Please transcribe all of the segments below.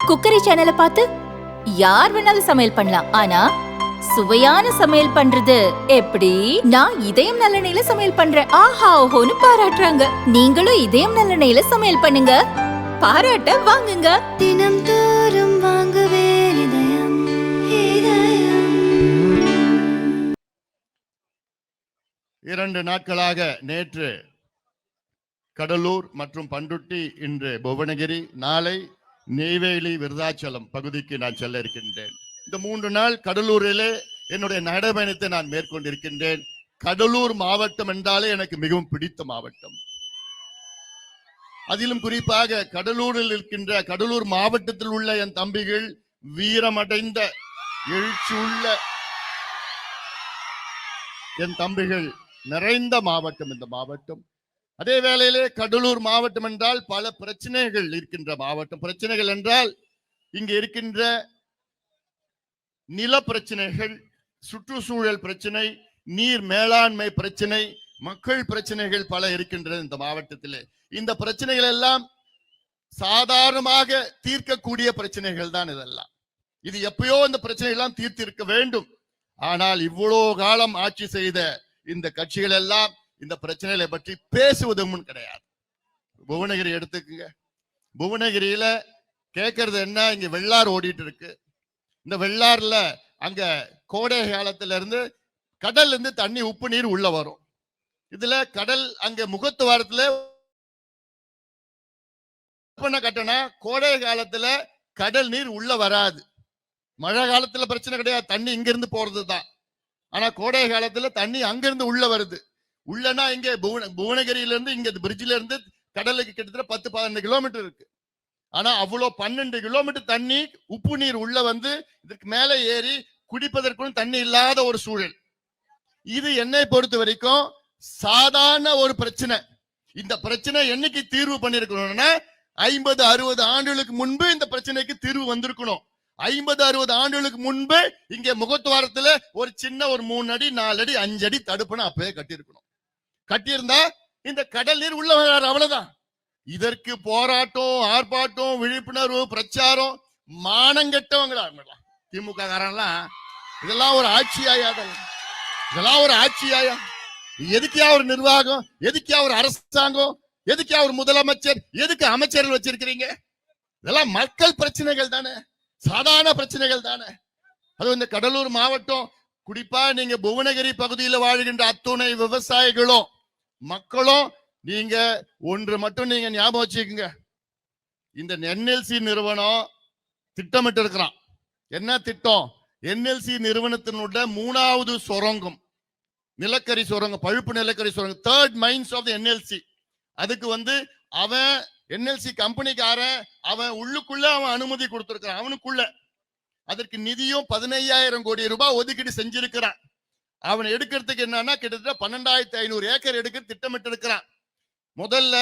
Cookery சேனலை பார்த்து யார் வேணாலும் சமையல் பண்ணலாம். ஆனா சுவையான சமையல் பண்றது எப்படி? நான் இதயம் நல்லெண்ணெயில சமையல் பண்றேன். ஆஹா ஓஹோன்னு பாராட்டுறாங்க. நீங்களும் இதயம் நல்லெண்ணெயில சமையல் பண்ணுங்க, பாராட்ட வாங்குங்க. தினம் தோறும் வாங்குவே இதயம் இதயம். 2 நாட்களாக நேற்று கடலூர் மற்றும் பண்ருட்டி, இன்று புவனகிரி, நாளை நெய்வேலி விருதாச்சலம் பகுதிக்கு நான் செல்ல இருக்கின்றேன். இந்த 3 நாள் கடலூரிலே என்னுடைய நடைபயணத்தை நான் மேற்கொண்டிருக்கின்றேன். கடலூர் மாவட்டம் என்றாலே எனக்கு மிகவும் பிடித்த மாவட்டம். அதிலும் குறிப்பாக கடலூரில் இருக்கின்ற கடலூர் மாவட்டத்தில் உள்ள என் தம்பிகள் வீரமடைந்த எழுச்சியுள்ள என் தம்பிகள் நிறைந்த மாவட்டம் இந்த மாவட்டம். அதே வேளையிலே கடலூர் மாவட்டம் என்றால் பல பிரச்சனைகள் இருக்கின்ற மாவட்டம். பிரச்சனைகள் என்றால் இங்கு இருக்கின்ற நில பிரச்சனைகள், சுற்றுச்சூழல் பிரச்சனை, நீர் மேலாண்மை பிரச்சனை, மக்கள் பிரச்சனைகள் பல இருக்கின்றது இந்த மாவட்டத்திலே. இந்த பிரச்சனைகள் எல்லாம் சாதாரணமாக தீர்க்கக்கூடிய பிரச்சனைகள் தான் இதெல்லாம். இது எப்பயோ இந்த பிரச்சனை எல்லாம் தீர்த்திருக்க வேண்டும். ஆனால் இவ்வளோ காலம் ஆட்சி செய்த இந்த கட்சிகள் எல்லாம் இந்த பிரச்சனைகளை பற்றி பேசுவதும் கிடையாது. புவனகிரி எடுத்துக்குங்க. புவனகிரியில கேட்கறது என்ன? இங்க வெள்ளாறு ஓடிட்டு இருக்கு. இந்த வெள்ளாறுல அங்க கோடை காலத்துல இருந்து கடல்ல இருந்து தண்ணி, உப்பு நீர் உள்ள வரும். இதுல கடல் அங்க முகத்துவாரத்துல கட்டணா கோடை காலத்துல கடல் நீர் உள்ள வராது. மழை காலத்துல பிரச்சனை கிடையாது, தண்ணி இங்க இருந்து போறதுதான். ஆனா கோடை காலத்துல தண்ணி அங்கிருந்து உள்ள வருது. உள்ளனா இங்க புவனகிரியில இருந்து இங்க பிரிட்ஜ்ல இருந்து கடலுக்கு கிட்டத்தட்ட 10-12 கிலோமீட்டர் இருக்கு. ஆனா அவ்வளோ 12 கிலோமீட்டர் தண்ணி, உப்பு நீர் உள்ள வந்து இதுக்கு மேல ஏறி குடிப்பதற்கும் தண்ணி இல்லாத ஒரு சூழல். இது என்னை பொறுத்த வரைக்கும் சாதாரண ஒரு பிரச்சனை. இந்த பிரச்சனை என்னைக்கு தீர்வு பண்ணிருக்கணும்னா 50-60 ஆண்டுகளுக்கு முன்பு இந்த பிரச்சனைக்கு தீர்வு வந்திருக்கணும். 50-60 ஆண்டுகளுக்கு முன்பு இங்க முகத்துவாரத்துல ஒரு சின்ன ஒரு 3 அடி 4 அடி 5 அடி தடுப்புன்னு அப்பவே கட்டியிருக்கணும். கட்டியிருந்தா இந்த கடல் நீர் உள்ள வராது, அவ்வளவுதான். இதற்கு போராட்டம், ஆர்ப்பாட்டம், விழிப்புணர்வு, பிரச்சாரம், மானங்கெட்டவங்களா திமுக காரெல்லாம் இதெல்லாம் ஒரு ஆட்சியாயா? இதெல்லாம் ஒரு ஆட்சியாயா? எதுக்கா ஒரு நிர்வாகம், எதுக்கா ஒரு அரசாங்கம், எதுக்கா ஒரு முதலமைச்சர், எதுக்கு அமைச்சர்கள் வச்சிருக்கிறீங்க? இதெல்லாம் மக்கள் பிரச்சனைகள் தானே, சாதாரண பிரச்சனைகள் தானே. அது இந்த கடலூர் மாவட்டம், குறிப்பா நீங்க புவனகிரி பகுதியில் வாழ்கின்ற அத்துணை விவசாயிகளும் மக்களும் நீங்க ஒன்று மட்டும் நீங்க ஞாபகம் வச்சுக்கோங்க. இந்த NLC நிறுவனம் திட்டமிட்டு இருக்கிறான். என்ன திட்டம்? NLC நிறுவனத்தினுடைய 3வது சுரங்கம், நிலக்கரி சுரங்கம், பழுப்பு நிலக்கரி சுரங்கம், 3rd mines of the NLC. அதுக்கு அவன் NLC கம்பெனிக்காரன் அவன் உள்ளுக்குள்ள அவன் அனுமதி கொடுத்திருக்கிறான். அவனுக்குள்ள அதற்கு நிதியும் 15,000 கோடி ரூபாய் ஒதுக்கீடு செஞ்சிருக்கிறான். அவன் எடுக்கிறதுக்கு என்னன்னா கிட்டத்தட்ட 12,500 ஏக்கர் எடுக்க திட்டமிட்டு இருக்கிறான். முதல்ல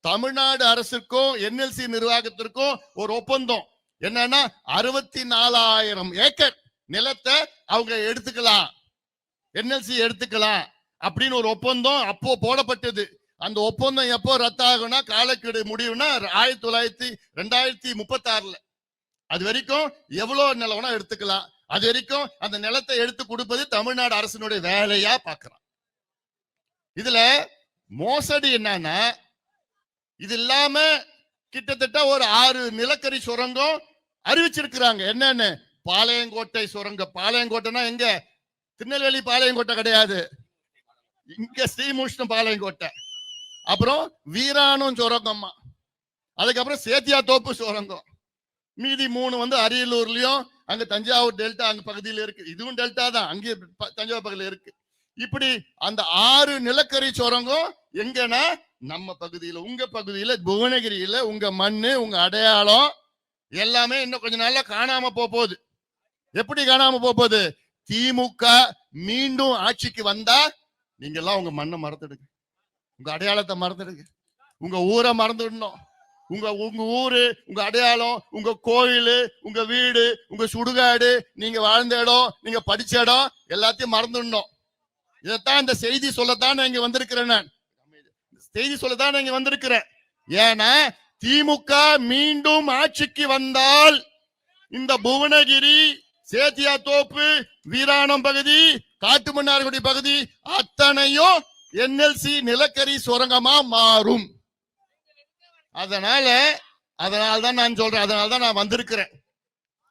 தமிழ்நாடு அரசுக்கும் NLC நிர்வாகத்திற்கும் ஒரு ஒப்பந்தம் என்னன்னா 64,000 ஏக்கர் நிலத்தை அவங்க எடுத்துக்கலாம், NLC எடுத்துக்கலாம் அப்படின்னு ஒரு ஒப்பந்தம் அப்போ போடப்பட்டது. அந்த ஒப்பந்தம் எப்போ ரத்தாகும்னா காலக்கெடு முடிவுனா 2036. அது வரைக்கும் எவ்வளவு நிலம்னா எடுத்துக்கலாம். அது வரைக்கும் அந்த நிலத்தை எடுத்து கொடுப்பது தமிழ்நாடு அரசினுடைய வேலையா பாக்குறான். இதுல மோசடி என்னன்னா, இது இல்லாம கிட்டத்தட்ட ஒரு 6 நிலக்கரி சுரங்கம் அறிவிச்சிருக்கிறாங்க. என்னன்னு? பாளையங்கோட்டை சுரங்கம். பாளையங்கோட்டைனா எங்க? திருநெல்வேலி பாளையங்கோட்டை கிடையாது, இங்க ஸ்ரீமுஷ்ண பாளையங்கோட்டை. அப்புறம் வீராணம் சுரங்கம்மா, அதுக்கப்புறம் சேத்தியா தோப்பு சுரங்கம். மீதி 3 அரியலூர்லயும், அங்க தஞ்சாவூர் டெல்டா அங்க பகுதியில் இருக்கு. இதுவும் டெல்டா தான், அங்கே தஞ்சாவூர் பகுதியில் இருக்கு. இப்படி அந்த 6 நிலக்கரி சுரங்கம் எங்கன்னா நம்ம பகுதியில, உங்க பகுதியில, புவனகிரியில. உங்க மண்ணு, உங்க அடையாளம் எல்லாமே இன்னும் கொஞ்ச நாள்ல காணாம போகுது. எப்படி காணாம போகுது? திமுக மீண்டும் ஆட்சிக்கு வந்தா நீங்க எல்லாம் உங்க மண்ணை மறந்துடுங்க, உங்க அடையாளத்தை மறந்துடுங்க, உங்க ஊரை மறந்துடணும். உங்க ஊரு, உங்க அடையாளம், உங்க கோயில், உங்க வீடு, உங்க சுடுகாடு, நீங்க வாழ்ந்த இடம், நீங்க படிச்ச இடம் எல்லாத்தையும் மறந்துடணும். இதைத்தான் இந்த செய்தி சொல்லத்தான் நான் இங்க வந்திருக்கிறேன். நான் செய்தி சொல்லத்தான் நான் இங்க வந்திருக்கிறேன். ஏன்னா திமுக மீண்டும் ஆட்சிக்கு வந்தால் இந்த புவனகிரி, சேத்தியாத்தோப்பு, வீராணம் பகுதி, காட்டுமன்னார்குடி பகுதி அத்தனையும் NLC நிலக்கரி சுரங்கமா மாறும். அதனால்தான் நான் சொல்றேன், அதனால்தான் நான் வந்திருக்கிறேன்.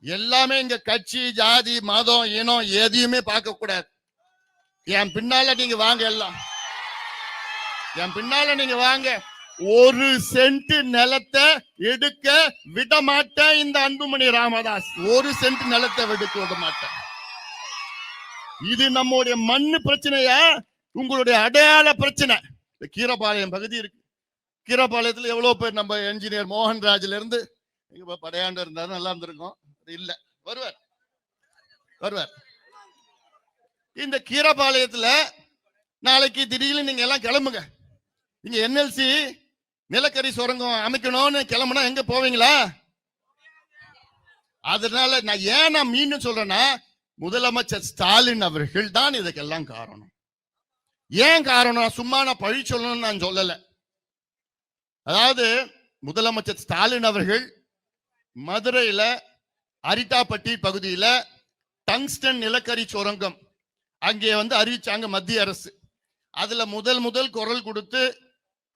எல்லாமே இங்க கட்சி, ஜாதி, மதம், இனம் எதையுமே பார்க்க கூடாது. என் பின்னால நீங்க வாங்க, எல்லாம் என் பின்னால நீங்க வாங்க. ஒரு சென்ட் நிலத்தை எடுக்க விட மாட்டேன் இந்த அன்புமணி ராமதாஸ். ஒரு சென்ட் நிலத்தை எடுக்க விட மாட்டேன். இது நம்முடைய மண்ணு பிரச்சனையா, உங்களுடைய அடையாள பிரச்சனை. கீரபாளையம் பகுதி இருக்கு. கீரபாளையத்துல எவ்வளவு பேர் நம்ம என்ஜினியர் மோகன்ராஜ்ல இருந்து படையாண்டு இருந்தாரு, நல்லா இருந்திருக்கும். இல்ல, வருவார். இந்த கீரபாளையத்துல நாளைக்கு திடீர்னு நீங்க எல்லாம் கிளம்புங்க, இங்க NLC நிலக்கரி சுரங்கம் அமைக்கணும்னு கிளம்புனா எங்க போவீங்களா? அதனால நான் மீண்டும் சொல்றேன்னா, முதலமைச்சர் ஸ்டாலின் அவர்கள் தான் இதுக்கெல்லாம் காரணம். ஏன் காரணம்? சும்மா நான் பழி சொல்லணும்னு நான் சொல்லல. அதாவது முதலமைச்சர் ஸ்டாலின் அவர்கள் மதுரையில அரிட்டாப்பட்டி பகுதியில டங்ஸ்டன் நிலக்கரி சுரங்கம் அங்கே அறிவிச்சாங்க மத்திய அரசு. அதுல முதல் குரல் கொடுத்து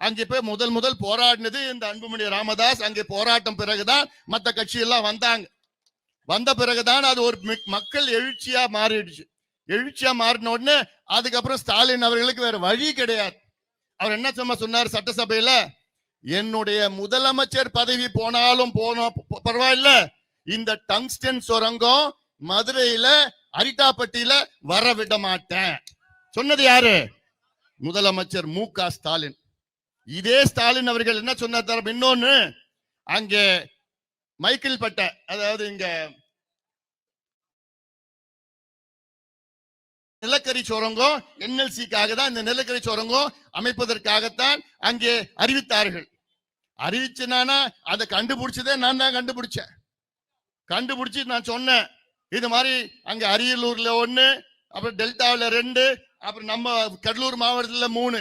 அங்கே போய் முதல் போராடினது இந்த அன்புமணி ராமதாஸ். அங்கே போராட்டம் பிறகுதான் மற்ற கட்சி எல்லாம் வந்தாங்க. வந்த பிறகுதான் அது ஒரு மக்கள் எழுச்சியா மாறிடுச்சு. எழுச்சியா மாறின உடனே அதுக்கப்புறம் ஸ்டாலின் அவர்களுக்கு வேற வழி கிடையாது. அவர் என்ன சொன்னார் சட்டசபையில, என்னுடைய முதலமைச்சர் பதவி போனாலும் பரவாயில்ல, இந்த டங்ஸ்டன் சுரங்கம் மதுரையில அரிட்டாப்பட்டியில வர விட மாட்டேன். சொன்னது யாரு? முதலமைச்சர் மு.க. ஸ்டாலின். இதே ஸ்டாலின் அவர்கள் என்ன சொன்னார்? இன்னொன்னு, அங்கே மைக்கேல் பட்ட, அதாவது இங்க நிலக்கரி சுரங்கம் NLC-க்காக தான், இந்த நிலக்கரி சுரங்கம் அமைப்பதற்காகத்தான் அங்கே அறிவித்தார்கள். அறிவிச்சுனா அதை கண்டுபிடிச்சதே நான் தான் கண்டுபிடிச்சேன். கண்டுபிடிச்சு நான் சொன்னேன், இது மாதிரி அங்க அரியலூர்ல 1, அப்புறம் டெல்டாவில் 2, அப்புறம் நம்ம கடலூர் மாவட்டத்துல 3,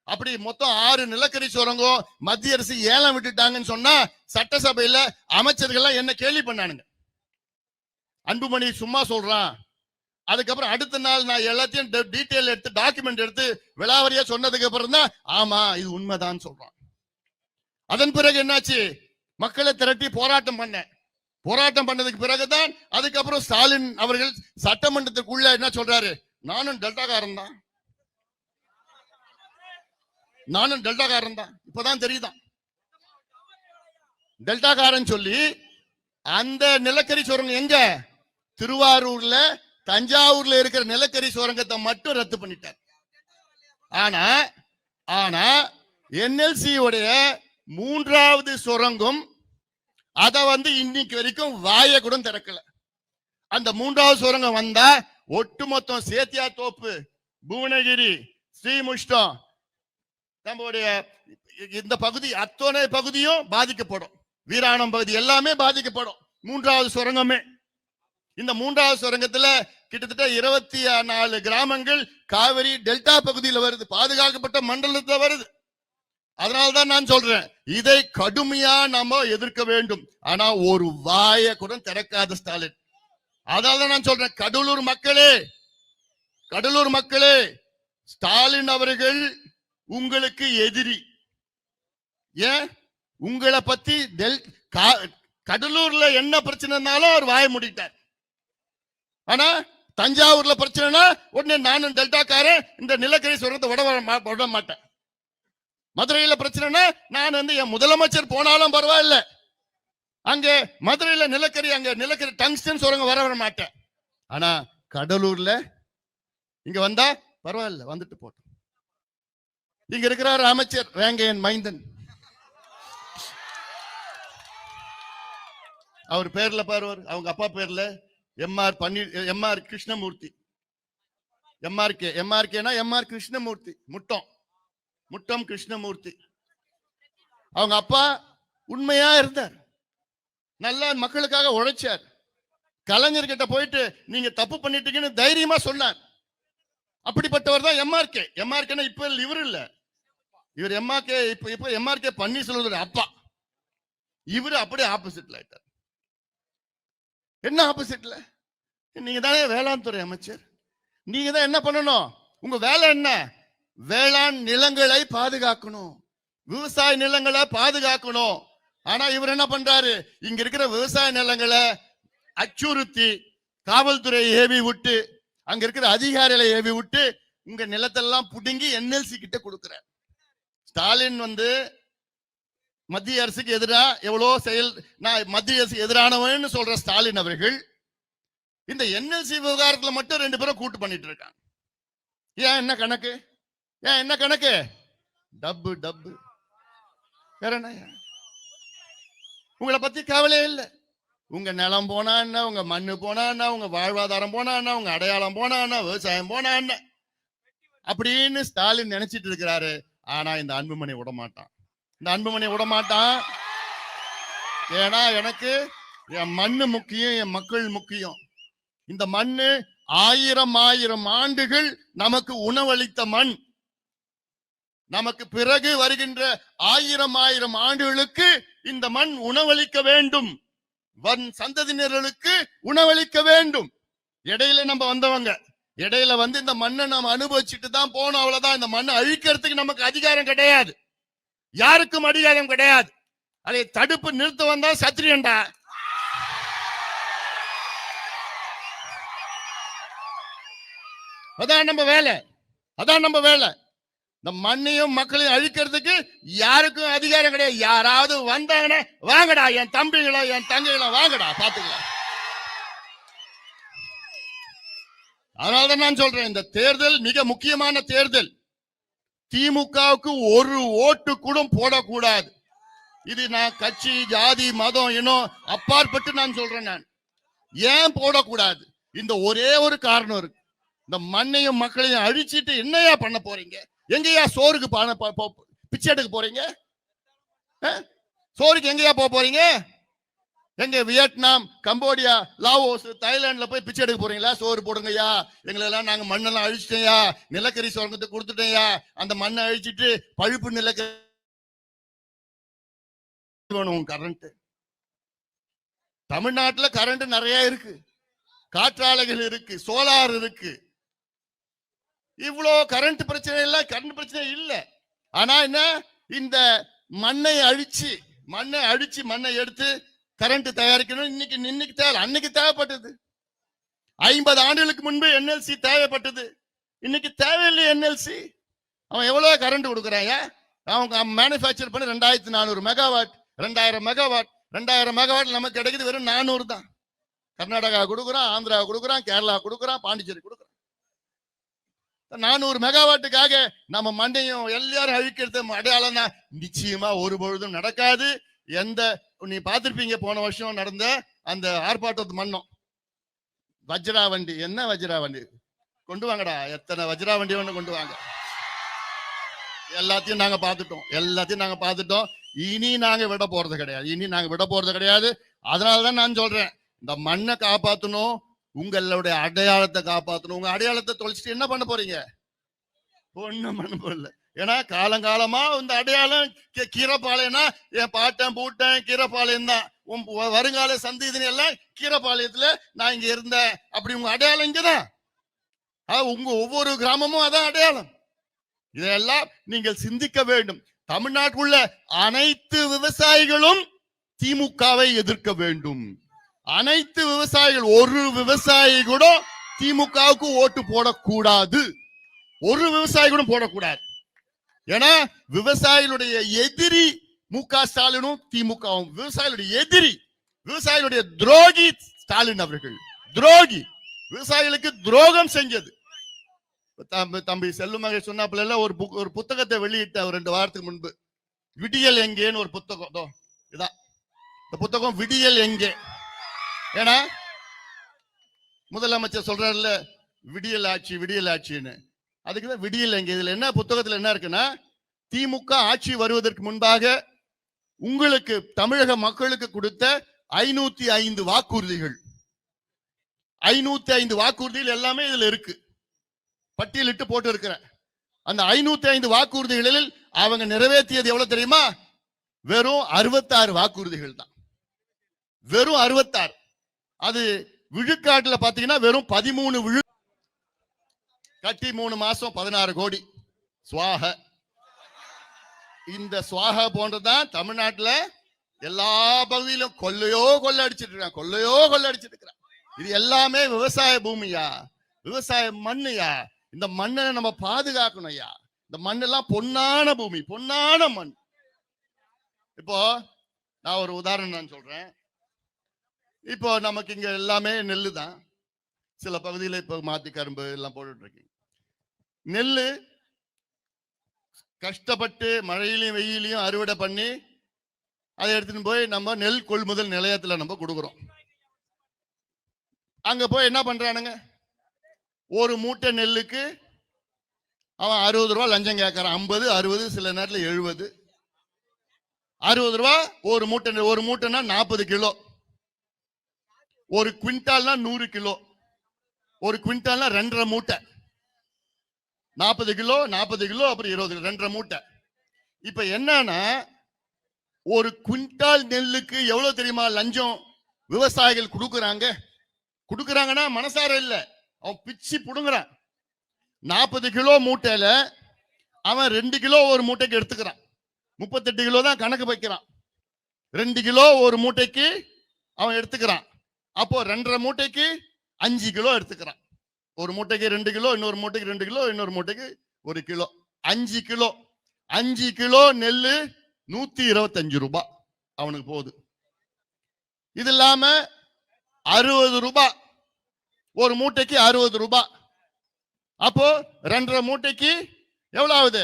அப்படி மொத்தம் 6 நிலக்கரி சுரங்கம் மத்திய அரசு ஏலம் விட்டுட்டாங்கன்னு சொன்னா சட்டசபையில அமைச்சர்கள் என்ன கேள்வி பண்ணானுங்க. அன்புமணி சும்மா சொல்றான். அதுக்கப்புறம் அடுத்த நாள் நான் எல்லாத்தையும் டீட்டெயில் எடுத்து டாக்குமெண்ட் எடுத்து விலாவரியா சொன்னதுக்கு அப்புறம் தான் ஆமா இது உண்மைதான் சொல்றான். அதன் பிறகு என்னாச்சு? மக்களை திரட்டி போராட்டம் பண்ணதுக்கு பிறகுதான் அதுக்கப்புறம் ஸ்டாலின் அவர்கள் சட்டமன்றத்துக்குள்ள என்ன சொல்றாரு? நானும் டெல்டாக்காரன் தான். இப்பதான் தெரியுதான் டெல்டாக்காரன் சொல்லி. அந்த நிலக்கரி சுரங்கம் எங்க? திருவாரூர்ல, தஞ்சாவூர்ல இருக்கிற நிலக்கரி சுரங்கத்தை மட்டும் ரத்து பண்ணிட்டார். ஆனா NLC உடைய 3வது சுரங்கம் அத இன்னைக்கு வரைக்கும் வாய கூட திறக்கல. அந்த 3வது சுரங்கம் வந்தா ஒட்டுமொத்தம் சேத்தியாத்தோப்பு, புவனகிரி, ஸ்ரீமுஷ்டம், நம்முடைய இந்த பகுதி அத்தனை பகுதியும் பாதிக்கப்படும். வீராணம் பகுதி எல்லாமே பாதிக்கப்படும். 3வது சுரங்கமே. இந்த 3வது சுரங்கத்துல கிட்டத்தட்ட 24 கிராமங்கள் காவிரி டெல்டா பகுதியில் வருது, பாதுகாக்கப்பட்ட மண்டலத்துல வருது. அதனால்தான் நான் சொல்றேன், இதை கடுமையா நாம எதிர்க்க வேண்டும். ஆனா ஒரு வாய கூட திறக்காத ஸ்டாலின். அதனால்தான் நான் சொல்றேன், கடலூர் மக்களே, ஸ்டாலின் அவர்கள் உங்களுக்கு எதிரி. ஏன்? உங்களை பத்தி கடலூர்ல என்ன பிரச்சனைனாலும் அவர் வாய மூடிட்டார். ஆனா தஞ்சாவூர்ல பிரச்சனைனா உடனே நானும் டெல்டாக்காரன், இந்த நிலக்கரி சுரங்கத்தை விட மாட்டேன். மதுரையில பிரச்சனைனா நான் என் முதலமைச்சர் போனாலும் பரவாயில்ல, அங்க மதுரையில நிலக்கரி டங்ஸ்டன் சுரங்கம் வர மாட்டேன். ஆனா கடலூர்ல இங்க வந்தா பரவாயில்ல, வந்துட்டு போட்டோம். இங்க இருக்கிறார் அமைச்சர் வேங்கையன் மைந்தன். அவர் பேர்ல பாருவார், அவங்க அப்பா பேர்ல எம்ஆர் கிருஷ்ணமூர்த்தி. எம்ஆர் கிருஷ்ணமூர்த்தி, முட்டம் கிருஷ்ணமூர்த்தி. அவங்க அப்பா உண்மையா இருந்தார், நல்லா மக்களுக்காக உழைச்சார். கலைஞர்கிட்ட போயிட்டு நீங்க தப்பு பண்ணிட்டீங்கன்னு தைரியமா சொன்னார். அப்படிப்பட்டவர் தான் எம்ஆர்கே. எம்ஆர்கே இப்ப இவர் இல்ல, இவர் எம்ஆர்கே இப்ப எம்ஆர்கே பன்னீர்செல்வம் அப்பா. இவரு அப்படியே ஆப்போசிட்ல ஆயிட்டார். என்ன ஆப்போசிட்ல? நீங்க தானே வேளாண் துறை அமைச்சர், நீங்க தான் என்ன பண்ணணும்? உங்க வேலை என்ன? வேளாண் நிலங்களை பாதுகாக்கணும், விவசாய நிலங்களை பாதுகாக்கணும். ஆனா இவர் என்ன பண்றாரு? இங்க இருக்கிற விவசாய நிலங்களை அச்சுறுத்தி காவல்துறையை ஏவி விட்டு, அங்க இருக்கிற அதிகாரிகளை ஏவி விட்டு உங்க நிலத்தெல்லாம் புடுங்கி என்எல்சி கிட்ட கொடுக்கிறார். ஸ்டாலின் மத்திய அரசுக்கு எதிராக எவ்வளவு செயல், நான் மத்திய அரசுக்கு எதிரானவன்னு சொல்ற ஸ்டாலின் அவர்கள் இந்த என்எல்சி விவகாரத்துல மட்டும் 2 பேரும் கூட்டு பண்ணிட்டு இருக்காங்க. ஏன் என்ன கணக்கு? ஏன் என்ன கணக்கு? டப்பு டப்பு. வேற என்ன? உங்களை பத்தி கவலையே இல்லை. உங்க நிலம் போனா என்ன, உங்க மண்ணு போனா என்ன, உங்க வாழ்வாதாரம் போனா என்ன, உங்க அடையாளம் போனா என்ன, விவசாயம் போனா என்ன அப்படின்னு ஸ்டாலின் நினைச்சிட்டு இருக்கிறாரு. ஆனா இந்த அன்புமணி விடமாட்டான். இந்த அன்புமணி விடமாட்டான். ஏன்னா எனக்கு என் மண்ணு முக்கியம், என் மக்கள் முக்கியம். இந்த மண்ணு 1000 ஆண்டுகள் நமக்கு உணவளித்த மண். நமக்கு பிறகு வருகின்ற 1000 ஆண்டுகளுக்கு இந்த மண் உணவளிக்க வேண்டும், சந்ததியினர்களுக்கு உணவளிக்க வேண்டும். இடையில நம்ம வந்தவங்க, இடையில இந்த மண்ணை நம்ம அனுபவிச்சுட்டு தான் போனோம், அவ்வளவுதான். இந்த மண்ணை அழிக்கிறதுக்கு நமக்கு அதிகாரம் கிடையாது, யாருக்கும் அதிகாரம் கிடையாது. அதை தடுப்பு நிறுத்த வந்தா சத்திரியன்டா. அதான் நம்ம வேலை, அதான் நம்ம வேலை. இந்த மண்ணையும் மக்களையும் அழிக்கிறதுக்கு யாருக்கும் அதிகாரம் கிடையாது. யாராவது வந்தாங்கன்னா வாங்கடா, என் தம்பிகளா என் தங்கைகளா வாங்கடா, பாத்துக்கலாம். அதனாலதான் நான் சொல்றேன், இந்த தேர்தல் மிக முக்கியமான தேர்தல். திமுகவுக்கு ஒரு ஓட்டு கூட போடக்கூடாது. இது நான் கட்சி, ஜாதி, மதம், இனம் அப்பாற்பட்டு நான் சொல்றேன். நான் ஏன் போடக்கூடாது? இந்த ஒரே ஒரு காரணம் இருக்கு. இந்த மண்ணையும் மக்களையும் அழிச்சிட்டு என்னையா பண்ண போறீங்க? எங்கயா சோறுக்கு பிச்சை எடுக்க போறீங்க? சோறுக்கு எங்கயா போறீங்க? எங்க வியட்நாம், கம்போடியா, லாவோஸ், தாய்லாந்துல போய் பிச்சை எடுக்க போறீங்களா? சோறு போடுங்கய்யா, எங்களெல்லாம் நாங்க மண்ணெல்லாம் அழிச்சிட்டேயா, நிலக்கரி சுரங்கத்தை கொடுத்துட்டேயா, அந்த மண்ணை அழிச்சிட்டு பழுப்பு நிலக்கரி வேணும். கரண்ட் தமிழ்நாட்டுல கரண்ட் நிறைய இருக்கு, காற்றாலைகள் இருக்கு, சோலார் இருக்கு. இவ்வளோ கரண்ட் பிரச்சனை இல்ல, கரண்ட் பிரச்சனை இல்ல. ஆனா என்ன, இந்த மண்ணை அழிச்சு மண்ணை எடுத்து கரண்ட் தயாரிக்கணும். இன்னைக்கு தேவை, அன்னைக்கு தேவைப்பட்டது. 50 ஆண்டுகளுக்கு முன்பு என்எல்சி தேவைப்பட்டது, இன்னைக்கு தேவையில்லை என்எல்சி. அவன் எவ்வளவு கரண்ட் கொடுக்குறாங்க? அவங்க மேனுபேக்சர் பண்ணி 2400 மெகாவாட், 2000 மெகாவாட். 2000 மெகாவாட் நமக்கு கிடைக்குது வெறும் 400 தான். கர்நாடகா கொடுக்குறான், ஆந்திரா கொடுக்குறான், கேரளா கொடுக்குறான், பாண்டிச்சேரி கொடுக்குறான். 400 மெகாவாட்டுக்காக நம்ம மண்டையும் எல்லாரும் அழிக்கிறது அடையாளம் தான். நிச்சயமா ஒரு பொழுதும் நடக்காது. நீ பார்த்திருப்பீங்க போன வருஷம் நடந்த அந்த ஆர்ப்பாட்டத்து மண்ணம் வஜ்ரா வண்டி. என்ன வஜ்ரா வண்டி கொண்டு வாங்கடா, எத்தனை வஜ்ரா வண்டி ஒண்ணு கொண்டு வாங்க. எல்லாத்தையும் நாங்க பார்த்துட்டோம். இனி நாங்க விட போறது கிடையாது. அதனாலதான் நான் சொல்றேன், இந்த மண்ணை காப்பாற்றணும், உங்களுடைய அடையாளத்தை காப்பாற்றணும். உங்க அடையாளத்தை தொலைச்சிட்டு என்ன பண்ண போறீங்க? ஒண்ணும் பண்ண போறல. ஏன்னா காலங்காலமா இந்த அடையாளம் கீரப்பாளையம்னா என் பாட்டன் பூட்டன் கீரப்பாளையம் தான். வருங்கால சந்ததியினர் எல்லாம் கீரப்பாளையத்துல நான் இங்க இருந்தேன், அப்படி உங்க அடையாளம் இங்கதான். உங்க ஒவ்வொரு கிராமமும் அதான் அடையாளம். இதெல்லாம் நீங்கள் சிந்திக்க வேண்டும். தமிழ்நாட்டுக்குள்ள அனைத்து விவசாயிகளும் திமுகவை எதிர்க்க வேண்டும். அனைத்து விவசாயிகள், ஒரு விவசாயி கூட திமுகவுக்கு ஓட்டு போடக்கூடாது. ஒரு விவசாயி கூட போடக்கூடாது. ஏன்னா விவசாயிகளுடைய எதிரி மு.க. ஸ்டாலினும் திமுகவும். விவசாயிகளுடைய எதிரி, விவசாயிகளுடைய துரோகி ஸ்டாலின் அவர்கள். துரோகி, விவசாயிகளுக்கு துரோகம் செஞ்சது. தம்பி செல்லுமகை சொன்னாப்புல ஒரு புத்தகத்தை வெளியிட்ட 2 வாரத்துக்கு முன்பு, விடியல் எங்கேன்னு ஒரு புத்தகம். இதான் இந்த புத்தகம், விடியல் எங்கே. ஏன்னா முதலமைச்சர் சொல்றாருல்ல விடியல் ஆட்சின்னு, அதுக்குதான் விடியல் எங்கே. இதுல என்ன, புத்தகத்துல என்ன இருக்குன்னா, திமுக ஆட்சி வருவதற்கு முன்பாக உங்களுக்கு தமிழக மக்களுக்கு கொடுத்த 505 வாக்குறுதிகள், 505 வாக்குறுதிகள் எல்லாமே இதுல இருக்கு, பட்டியலிட்டு போட்டு இருக்கிறேன். அந்த 505 வாக்குறுதிகளில் அவங்க நிறைவேற்றியது எவ்வளவு தெரியுமா? வெறும் 66 வாக்குறுதிகள் தான். வெறும் 66. அது விழுக்காட்டுல பாத்தீங்கன்னா வெறும் 13 கட்டி 3 மாசம் 16 கோடி சுவாக. இந்த சுவாக போன்றதான் தமிழ்நாட்டுல எல்லா பகுதியிலும் கொள்ளை அடிச்சிட்டு இருக்கான். இது எல்லாமே விவசாய பூமியா, விவசாய மண்ணுயா. இந்த மண்ணை நம்ம பாதுகாக்கணும் ஐயா. இந்த மண்ணெல்லாம் பொன்னான பூமி, பொன்னான மண். இப்போ நான் ஒரு உதாரணம் நான் சொல்றேன். இப்போ நமக்கு இங்க எல்லாமே நெல்லு தான். சில பகுதியில் இப்போ மாத்தி கரும்பு எல்லாம் போட்டுட்டு இருக்கீங்க. நெல்லு கஷ்டப்பட்டு மழையிலையும் வெயிலையும் அறுவடை பண்ணி அதை எடுத்துட்டு போய் நம்ம நெல் கொள்முதல் நிலையத்துல நம்ம கொடுக்குறோம். அங்க போய் என்ன பண்றானுங்க, ஒரு மூட்டை நெல்லுக்கு அவன் 60 ரூபா லஞ்சம் கேட்கறான். 50, 60, சில நேரத்தில் 70. 60 ரூபா ஒரு மூட்டை. ஒரு மூட்டைனா 40 கிலோ. ஒரு குவிண்டால்னா 100 கிலோ. ஒரு குவிண்டால்னா 2.5 மூட்டை. 40 கிலோ அப்புறம் 20 2.5 மூட்டை. இப்ப என்னன்னா, ஒரு குவிண்டால் நெல்லுக்கு எவ்வளவு தெரியுமா லஞ்சம் விவசாயிகள் கொடுக்குறாங்கன்னா மனசார இல்ல, அவன் பிச்சு புடுங்குறான். 40 கிலோ மூட்டையில அவன் 2 கிலோ ஒரு மூட்டைக்கு எடுத்துக்கிறான். 38 கிலோ தான் கணக்கு வைக்கிறான். 2 கிலோ ஒரு மூட்டைக்கு அவன் எடுத்துக்கிறான். அப்போ 2.5 மூட்டைக்கு 5 கிலோ எடுத்துக்கிறான். ஒரு மூட்டைக்கு 2 கிலோ, இன்னொரு மூட்டைக்கு 2 கிலோ, இன்னொரு மூட்டைக்கு 1 கிலோ. 5 கிலோ நெல்லு 125 ரூபாய் அவனுக்கு போகுது. இது இல்லாம 60 ரூபாய் ஒரு மூட்டைக்கு 60 ரூபாய். அப்போ 2.5 மூட்டைக்கு எவ்வளவு ஆகுது?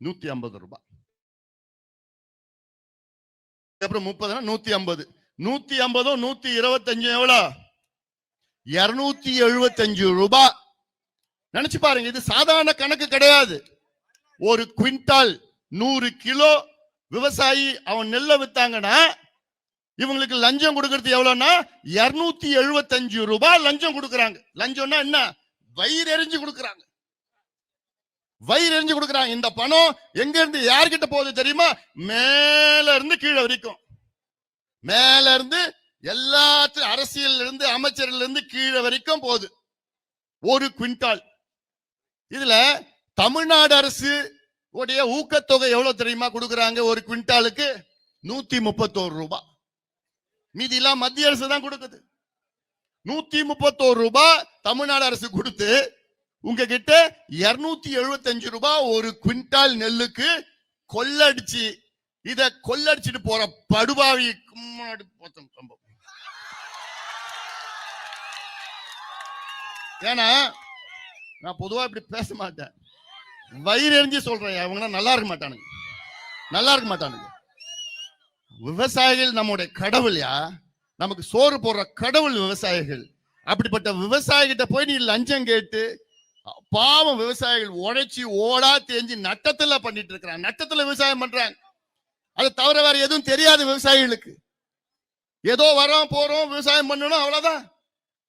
150 ரூபாய். அப்புறம் 30 150. 150 125 எவ்வளவு? 275 ரூபாய். நினைச்சு பாருங்க, இது சாதாரண கணக்கு கிடையாது. ஒரு குவிண்டால் 100 கிலோ விவசாயி அவன் நெல்லை வித்தாங்கன்னா இவங்களுக்கு லஞ்சம் கொடுக்கறது எவ்வளவுன்னா 275 ரூபாய் லஞ்சம் கொடுக்கறாங்க. லஞ்சம்னா என்ன? வயிறு எரிஞ்சு கொடுக்கறாங்க. இந்த பணம் எங்க இருந்து யார்கிட்ட போகுது தெரியுமா? மேல இருந்து கீழே வரைக்கும். மேல இருந்து எல்லாத்தையும் அரசியல் இருந்து அமைச்சர்கள் இருந்து கீழே வரைக்கும் போகுது ஒரு குவிண்டால். இதுல தமிழ்நாடு அரசு உடைய ஊக்கத்தொகை எவ்வளவு தெரியுமா கொடுக்கறாங்க? ஒரு குவிண்டாலுக்கு 131 ரூபாய். மீதி எல்லாம் மத்திய அரசு தான் கொடுக்குது. 131 ரூபாய் தமிழ்நாடு அரசு கொடுத்து உங்ககிட்ட 275 ரூபாய் ஒரு குவிண்டால் நெல்லுக்கு கொள்ளடிச்சு, இத கொள்ளடிச்சிட்டு போற படுபாவி கும்மாடி போத்தம். ஏன்னா நான் பொதுவா இப்படி பேச மாட்டேன், வயிறு எரிஞ்சு சொல்றேன். அவங்க நல்லா இருக்க மாட்டானுங்க. விவசாயிகள் நம்முடைய கடவுள்யா, நமக்கு சோறு போடுற கடவுள் விவசாயிகள். அப்படிப்பட்ட விவசாயிகிட்ட போய் நீ லஞ்சம் கேட்டு, பாவம் விவசாயிகள் உழைச்சி ஓடா தேஞ்சி நட்டத்துல பண்ணிட்டு இருக்கிறாங்க. நட்டத்துல விவசாயம் பண்றாங்க. அது தவிர வேற எதுவும் தெரியாது விவசாயிகளுக்கு. ஏதோ வரோம் போறோம் விவசாயம் பண்ணணும் அவ்வளவுதான்.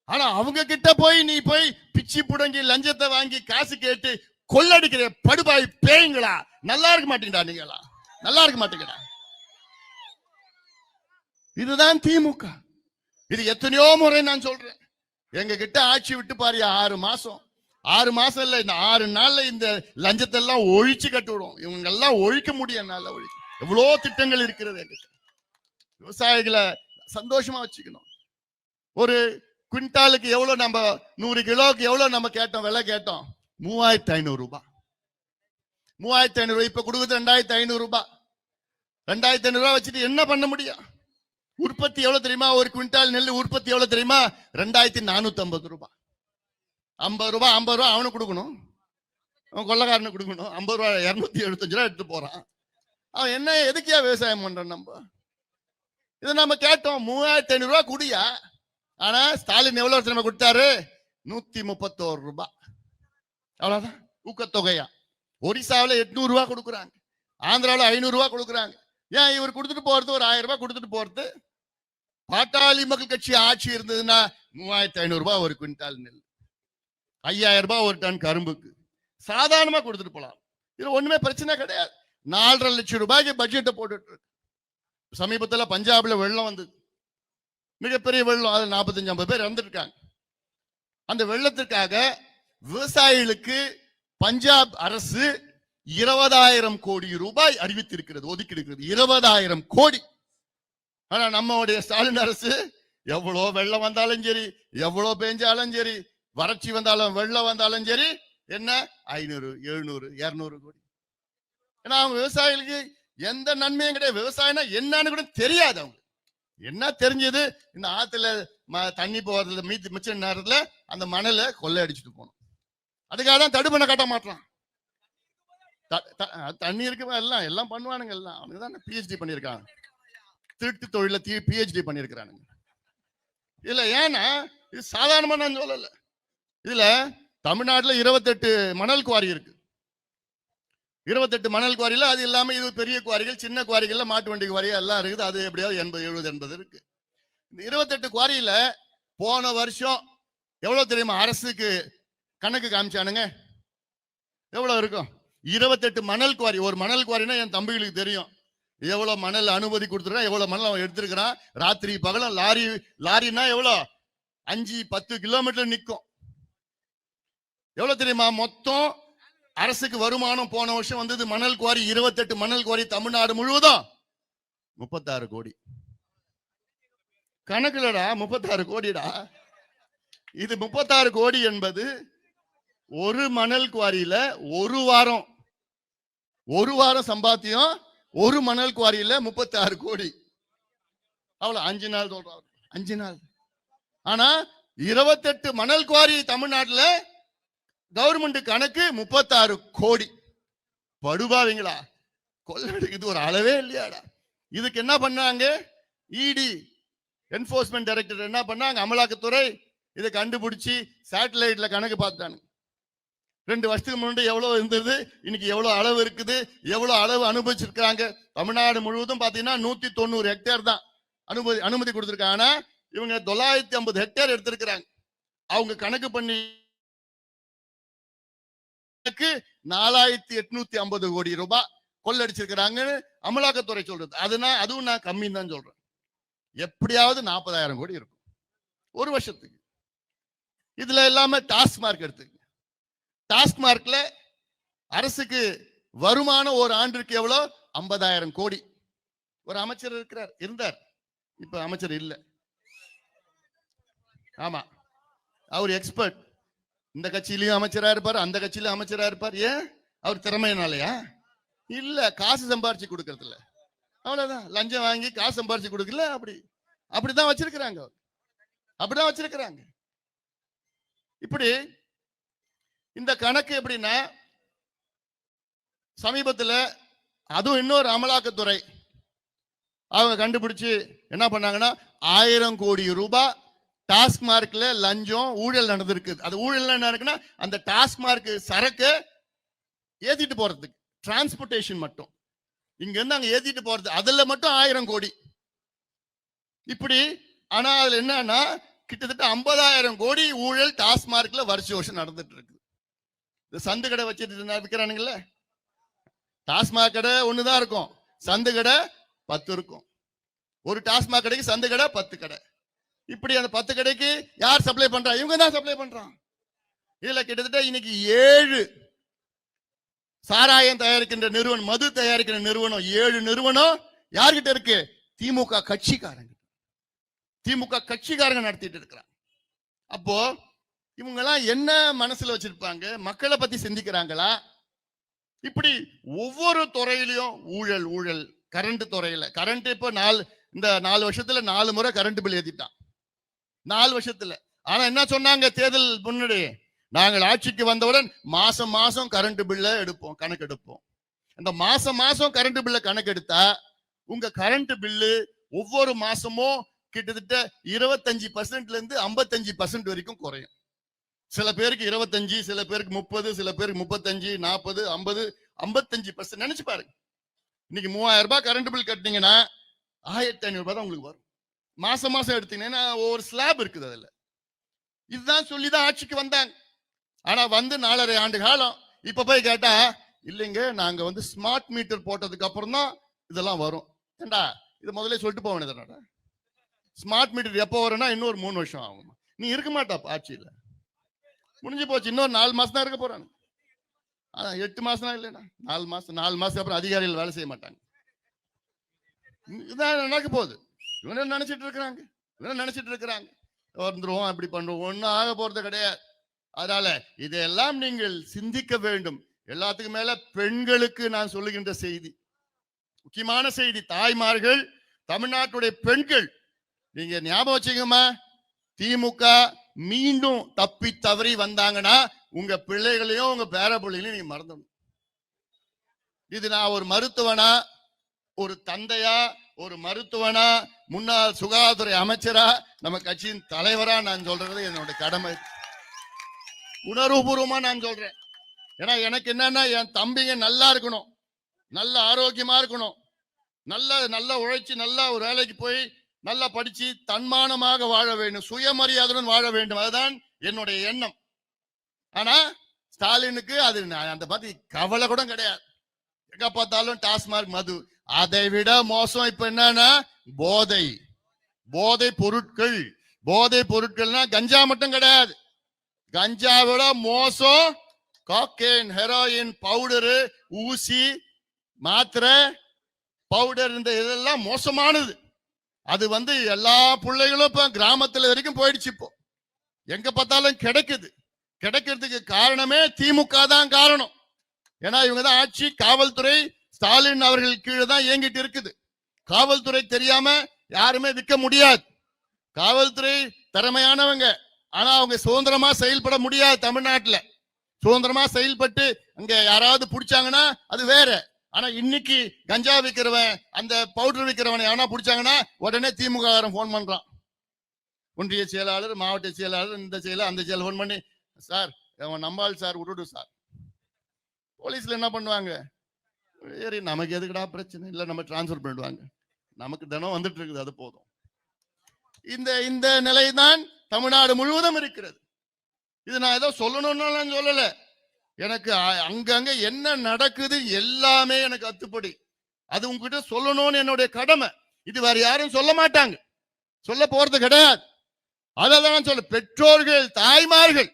ஆனா அவங்க கிட்ட போய் நீ போய் பிச்சி புடங்கி லஞ்சத்தை வாங்கி காசு கேட்டு கொள்ளடிக்கிற படுபாய் பேய்ங்களா? நல்லா இருக்க மாட்டீங்கடா. நீங்களா நல்லா இருக்க மாட்டீங்கடா. இதுதான் திமுக. இது எத்தனையோ முறை நான் சொல்றேன். எங்க கிட்ட ஆட்சி விட்டு பாரியா 6 மாசம். 6 மாசம் இல்ல, இந்த 6 நாள்ல இந்த லஞ்சத்தை எல்லாம் ஒழிச்சு கட்டுவிடும். இவங்க எல்லாம் ஒழிக்க முடியும். எவ்வளோ திட்டங்கள் இருக்கிறது எங்கிட்ட. விவசாயிகளை சந்தோஷமா வச்சுக்கணும். ஒரு குவிண்டாலுக்கு எவ்வளவு நம்ம 100 கிலோக்கு எவ்வளவு நம்ம கேட்டோம், விலை கேட்டோம்? 3500 ரூபாய். 3500 ரூபாய். இப்ப கொடுக்குறது 2500 ரூபாய். 2500 ரூபாய் வச்சுட்டு என்ன பண்ண முடியும்? உற்பத்தி எவ்வளவு தெரியுமா? ஒரு குவிண்டால் நெல் உற்பத்தி எவ்வளவு தெரியுமா? 2450 ரூபாய். 50 ரூபாய் அவனுக்கு கொடுக்கணும், அவன் கொள்ளக்காரனுக்கு கொடுக்கணும். 50 ரூபாய் 275 ரூபாய் எடுத்து போறான். அவன் என்ன எதுக்கியா விவசாயம் பண்றான்? நம்ம இதை நம்ம கேட்டோம். 3500 ரூபாய் குடியா. ஆனா ஸ்டாலின் எவ்வளவு தெரியுமா கொடுத்தாரு? 131 ரூபாய். அவ்வளவுதான் ஊக்கத்தொகையா. ஒரிசாவில் 800 ரூபாய் கொடுக்குறாங்க. ஆந்திராவில் 500 ரூபாய் கொடுக்குறாங்க. ஏன் இவர் கொடுத்துட்டு போறது ஒரு 1000 ரூபாய் கொடுத்துட்டு போறது? பாட்டாளி மக்கள் கட்சி ஆட்சி இருந்ததுன்னா 3500 ரூபாய் ஒரு குவிண்டால் நெல், 5000 ரூபாய் ஒரு டன் கரும்புக்கு சாதாரணமா கொடுத்துட்டு போலாம். இது ஒண்ணுமே பிரச்சனை கிடையாது. 4.5 லட்சம் ரூபாய்க்கு பட்ஜெட்டை போட்டுட்டு இருக்கு. சமீபத்துல பஞ்சாப்ல வெள்ளம் வந்தது, மிகப்பெரிய வெள்ளம். அது 45-50 பேர் இறந்துருக்காங்க. அந்த வெள்ளத்திற்காக விவசாயிகளுக்கு பஞ்சாப் அரசு 20,000 கோடி ரூபாய் அறிவித்திருக்கிறது, ஒதுக்கி இருக்கிறது. 20,000 கோடி. ஆனா நம்மளுடைய ஸ்டாலின் அரசு எவ்வளவு வெள்ளம் வந்தாலும் சரி, எவ்வளவு பெஞ்சாலும் சரி, வறட்சி வந்தாலும் வெள்ளம் வந்தாலும் சரி, என்ன 500, 700, 200 கோடி. ஏன்னா அவங்க விவசாயிகளுக்கு எந்த நன்மையும் கிடையாது. விவசாயம்னா என்னன்னு கூட தெரியாது. அவங்க என்ன தெரிஞ்சது, இந்த ஆத்துல தண்ணி போறதுல மிச்ச நேரத்துல அந்த மணலை கொள்ளை அடிச்சுட்டு போகணும். அதுக்காக தான் தடுப்பணை கட்ட மாட்டான். தண்ணி இருக்கு, எல்லாம் எல்லாம் பண்ணுவானுங்க. எல்லாம் அவனுக்கு தான் பிஹெச்டி பண்ணியிருக்காங்க, திருட்டு தொழில பிஹெச்டி பண்ணியிருக்கிறானுங்க. இதுல ஏன்னா இது சாதாரணமா நான் சொல்லல. இதுல தமிழ்நாட்டுல 28 மணல் குவாரி இருக்கு. 28 மணல் குவாரியில அது இல்லாம இது பெரிய குவாரிகள், சின்ன குவாரிகள்ல மாட்டு வண்டி குவாரி எல்லாம் இருக்குது. அது எப்படியாவது 80-70 இருக்கு. இந்த 28 குவாரியில போன வருஷம் எவ்வளவு தெரியுமா அரசுக்கு கணக்கு காமிச்சானுங்க? எவ்வளவு இருக்கும்? 28 மணல் குவாரி. ஒரு மணல் குவாரினா என் தம்பிகளுக்கு தெரியும் எவ்வளவு மணல் அனுமதி கொடுத்துருக்கான், எவ்வளவு மணல் அவன் எடுத்திருக்கிறான். ராத்திரி பகலும் லாரினா எவ்வளவு 5-10 கிலோமீட்டர் நிற்கும். எவ்வளவு தெரியுமா மொத்தம் அரசுக்கு வருமானம் போன வருஷம் வந்தது? மணல் குவாரி 28 மணல் குவாரி தமிழ்நாடு முழுவதும் 36 கோடி. கணக்குலடா 36 கோடிடா. இது 36 கோடி என்பது ஒரு மணல் குவாரியில ஒரு வாரம் சம்பாத்தியம். ஒரு மணல் குவாரியில 36 கோடி. அவ்வளவு 5 நாள் சொல்றாங்க, 5 நாள். ஆனா 28 மணல் குவாரி தமிழ்நாட்டுல கவர்மெண்ட் கணக்கு 36 கோடி. படுபாவீங்களா? கொள்ளடிக்குது ஒரு அளவே இல்லையாடா. இதுக்கு என்ன பண்ணாங்க? இடி என்போர்ஸ்மெண்ட் டைரக்டர் என்ன பண்ணாங்க? அமலாக்கத்துறை இதை கண்டுபிடிச்சு சேட்டலைட்ல கணக்கு பார்த்தாங்க. 2 வருஷத்துக்கு முன்னாடி எவ்வளவு இருந்தது, இன்னைக்கு எவ்வளவு அளவு இருக்குது, எவ்வளவு அளவு அனுபவிச்சிருக்காங்க. தமிழ்நாடு முழுவதும் பாத்தீங்கன்னா 190 ஹெக்டேர் தான் அனுமதி கொடுத்திருக்காங்க. ஆனா இவங்க 950 ஹெக்டேர் எடுத்திருக்கிறாங்க. அவங்க கணக்கு பண்ணி 4,850 கோடி ரூபாய் கொள்ளடிச்சிருக்கிறாங்க அமலாக்கத்துறை சொல்றது. அதுவும் நான் கம்மின்னு தான் சொல்றேன். எப்படியாவது 40,000 கோடி இருக்கும் ஒரு வருஷத்துக்கு. இதுல எல்லாமே டாஸ்மார்க் எடுத்துங்க. டாஸ்மார்க்ல அரசுக்கு வருமானம் ஒரு ஆண்டிற்கு எவ்வளவு? 50,000 கோடி. ஒரு அமைச்சர் இருந்தார், இப்ப அமைச்சர் இல்ல. ஆமா, அவர் எக்ஸ்பர்ட். இந்த கட்சியிலயும் அமைச்சரா இருப்பார், அந்த கட்சியிலும் அமைச்சரா இருப்பார். ஏன்? அவர் திறமையினாலயா? இல்ல, காசு சம்பாரிச்சு கொடுக்கறது இல்ல, அவ்வளவுதான். லஞ்சம் வாங்கி காசு சம்பாரிச்சு கொடுக்கல. அப்படிதான் வச்சிருக்கிறாங்க. அப்படிதான் வச்சிருக்கிறாங்க. இப்படி இந்த கணக்கு எப்படின்னா, சமீபத்துல அதுவும் இன்னொரு அமலாக்கத்துறை அவங்க கண்டுபிடிச்சு என்ன பண்ணாங்கன்னா 1000 கோடி ரூபாய் டாஸ்மார்க்ல லஞ்சம் ஊழல் நடந்திருக்கு. அது ஊழல் என்ன இருக்குன்னா, அந்த டாஸ்மார்க் சரக்கு ஏத்திட்டு போறதுக்கு டிரான்ஸ்போர்டேஷன் மட்டும், இங்க இருந்து அங்க ஏத்திட்டு போறது, அதுல மட்டும் 1000 கோடி. இப்படி. ஆனா அதுல என்னன்னா கிட்டத்தட்ட 50,000 கோடி ஊழல் டாஸ்மார்க்ல வருஷம் நடந்துட்டு இருக்கு. இந்த சந்து கடை வச்சுட்டு விற்கிறானுங்கல்ல, டாஸ்மாக் கடை ஒண்ணுதான் இருக்கும், சந்து கடை 10 இருக்கும். ஒரு டாஸ்மாக் கடைக்கு சந்து கடை 10 கடை. இப்படி அந்த 10 கடைக்கு யார் சப்ளை பண்றா? இவங்க தான் சப்ளை பண்றான். இதுல கிட்டத்தட்ட இன்னைக்கு 7 சாராயம் தயாரிக்கின்ற நிறுவனம், மது தயாரிக்கிற நிறுவனம், 7 நிறுவனம் யார்கிட்ட இருக்கு? திமுக கட்சிக்காரங்க. திமுக கட்சிக்காரங்க நடத்திட்டு இருக்கிறாங்க. அப்போ இவங்க எல்லாம் என்ன மனசுல வச்சிருப்பாங்க? மக்களை பத்தி சிந்திக்கிறாங்களா? இப்படி ஒவ்வொரு துறையிலையும் ஊழல் ஊழல். கரண்ட் துறையில கரண்ட் இப்போ இந்த 4 வருஷத்துல 4 முறை கரண்ட் பில் ஏத்திட்டான், 4 வருஷத்துல. ஆனா என்ன சொன்னாங்க தேர்தல் முன்னாடி? நாங்கள் ஆட்சிக்கு வந்தவுடன் மாசம் மாசம் கரண்ட் பில்ல எடுப்போம், கணக்கு எடுப்போம். அந்த மாசம் மாசம் கரண்ட் பில்ல கணக்கு எடுத்தா உங்க கரண்ட் பில்லு ஒவ்வொரு மாசமும் கிட்டத்தட்ட 25% இருந்து 55% வரைக்கும் குறையும். சில பேருக்கு 25, சில பேருக்கு 30, சில பேருக்கு 35, 40, 50, 55%. நினைச்சு பாருங்க. இன்னைக்கு 3000 ரூபாய் கரண்ட் பில் கட்டினீங்கன்னா 1500 ரூபாய் தான் உங்களுக்கு வரும். மாசம் மாசம் எடுத்தீங்கன்னா ஒவ்வொரு ஸ்லாப் இருக்குது அதுல. இதுதான் சொல்லிதான் ஆட்சிக்கு வந்தாங்க. ஆனா வந்து 4.5 ஆண்டு காலம். இப்ப போய் கேட்டா இல்லைங்க, நாங்க ஸ்மார்ட் மீட்டர் போட்டதுக்கு அப்புறம் தான் இதெல்லாம் வரும். ஏண்டா இதை முதல்ல சொல்லிட்டு போக வேண்டியதுடா. ஸ்மார்ட் மீட்டர் எப்போ வரும்னா இன்னொரு 3 வருஷம் ஆகும். நீ இருக்க மாட்டா ஆட்சியில, முடிஞ்சு போச்சு. இன்னொரு 4 மாசம் தான் இருக்க போறாங்க. 8 மாசம் தான் இல்லைன்னா 4 மாசம். 4 மாசம் அப்புறம் அதிகாரிகள் வேலை செய்ய மாட்டாங்க. இதான் நடக்க போகுது. இவங்க நினைச்சிட்டு இருக்கிறாங்க வந்துருவோம், அப்படி பண்ணுவோம், ஒன்னும் ஆக போறது கிடையாது. அதனால இதையெல்லாம் நீங்கள் சிந்திக்க வேண்டும். எல்லாத்துக்கும் மேல பெண்களுக்கு நான் சொல்லுகின்ற செய்தி, முக்கியமான செய்தி, தாய்மார்கள், தமிழ்நாட்டுடைய பெண்கள், நீங்க ஞாபகம் வச்சுக்கோமா, திமுக மீண்டும் தப்பி தவறி வந்தாங்கன்னா உங்க பிள்ளைகளையும் உங்க பேர பிள்ளைகளையும் நீங்க மறந்துடணும். இது நான் ஒரு மருத்துவனா, ஒரு தந்தையா, ஒரு மருத்துவனா, முன்னாள் சுகாதாரத்துறை அமைச்சரா, நம்ம கட்சியின் தலைவரா நான் சொல்றது என்னோட கடமை. உணர்வுபூர்வமா நான் சொல்றேன். ஏன்னா எனக்கு என்னன்னா, என் தம்பிங்க நல்லா இருக்கணும், நல்ல ஆரோக்கியமா இருக்கணும், நல்ல உழைச்சி நல்லா ஒரு வேலைக்கு போய் நல்லா படிச்சு தன்மானமாக வாழ வேண்டும், சுயமரியாதையுடன் வாழ வேண்டும். அதுதான் என்னுடைய எண்ணம். ஆனா ஸ்டாலினுக்கு அது அந்த மாதிரி கவலை கூட கிடையாது. எங்க பார்த்தாலும் டாஸ்மாக், மது. அதை விட மோசம் இப்ப என்னன்னா போதை பொருட்கள்னா கஞ்சா மட்டும் கிடையாது. கஞ்சாவோட மோசம் காக்கேன், ஹெரோயின், பவுடரு, ஊசி, மாத்திரை, பவுடர், இந்த இதெல்லாம் மோசமானது. அது எல்லா பிள்ளைகளும் இப்ப கிராமத்துல வரைக்கும் போயிடுச்சு. இப்போ எங்க பார்த்தாலும் கிடைக்கிறதுக்கு காரணமே திமுக தான் காரணம். ஏன்னா இவங்க தான் ஆட்சி. காவல்துறை ஸ்டாலின் அவர்கள் கீழே தான் இயங்கிட்டு இருக்குது. காவல்துறை தெரியாம யாருமே விற்க முடியாது. காவல்துறை திறமையானவங்க, ஆனா அவங்க சுதந்திரமா செயல்பட முடியாது. தமிழ்நாட்டுல சுதந்திரமா செயல்பட்டு அங்க யாராவது பிடிச்சாங்கன்னா அது வேற. ஆனா இன்னைக்கு கஞ்சா விற்கிறவன், அந்த பவுடர் விற்கிறவனை யாரா பிடிச்சாங்கன்னா உடனே திமுக போன் பண்றான். ஒன்றிய செயலாளர், மாவட்ட செயலாளர், இந்த செயலர், அந்த செயலர் போன் பண்ணி, சார் நம்பாள் சார் விட்டுடு சார். போலீஸ்ல என்ன பண்ணுவாங்க, சரி நமக்கு எதுக்குடா பிரச்சனை, இல்ல நம்ம டிரான்ஸ்பர் பண்ணிடுவாங்க. நமக்கு தினம் வந்துட்டு இருக்குது, அது போதும். இந்த நிலைதான் தமிழ்நாடு முழுவதும் இருக்கிறது. இது நான் ஏதோ சொல்லணும்னு சொல்லல. எனக்கு அங்கங்க என்ன நடக்குது எல்லாமே எனக்கு அத்துப்படி. அது உங்ககிட்ட சொல்லணும்னு என்னுடைய கடமை. இது வேற யாரும் சொல்ல மாட்டாங்க, சொல்ல போறது கிடையாது. அதான் சொல்ல, பெற்றோர்கள், தாய்மார்கள்,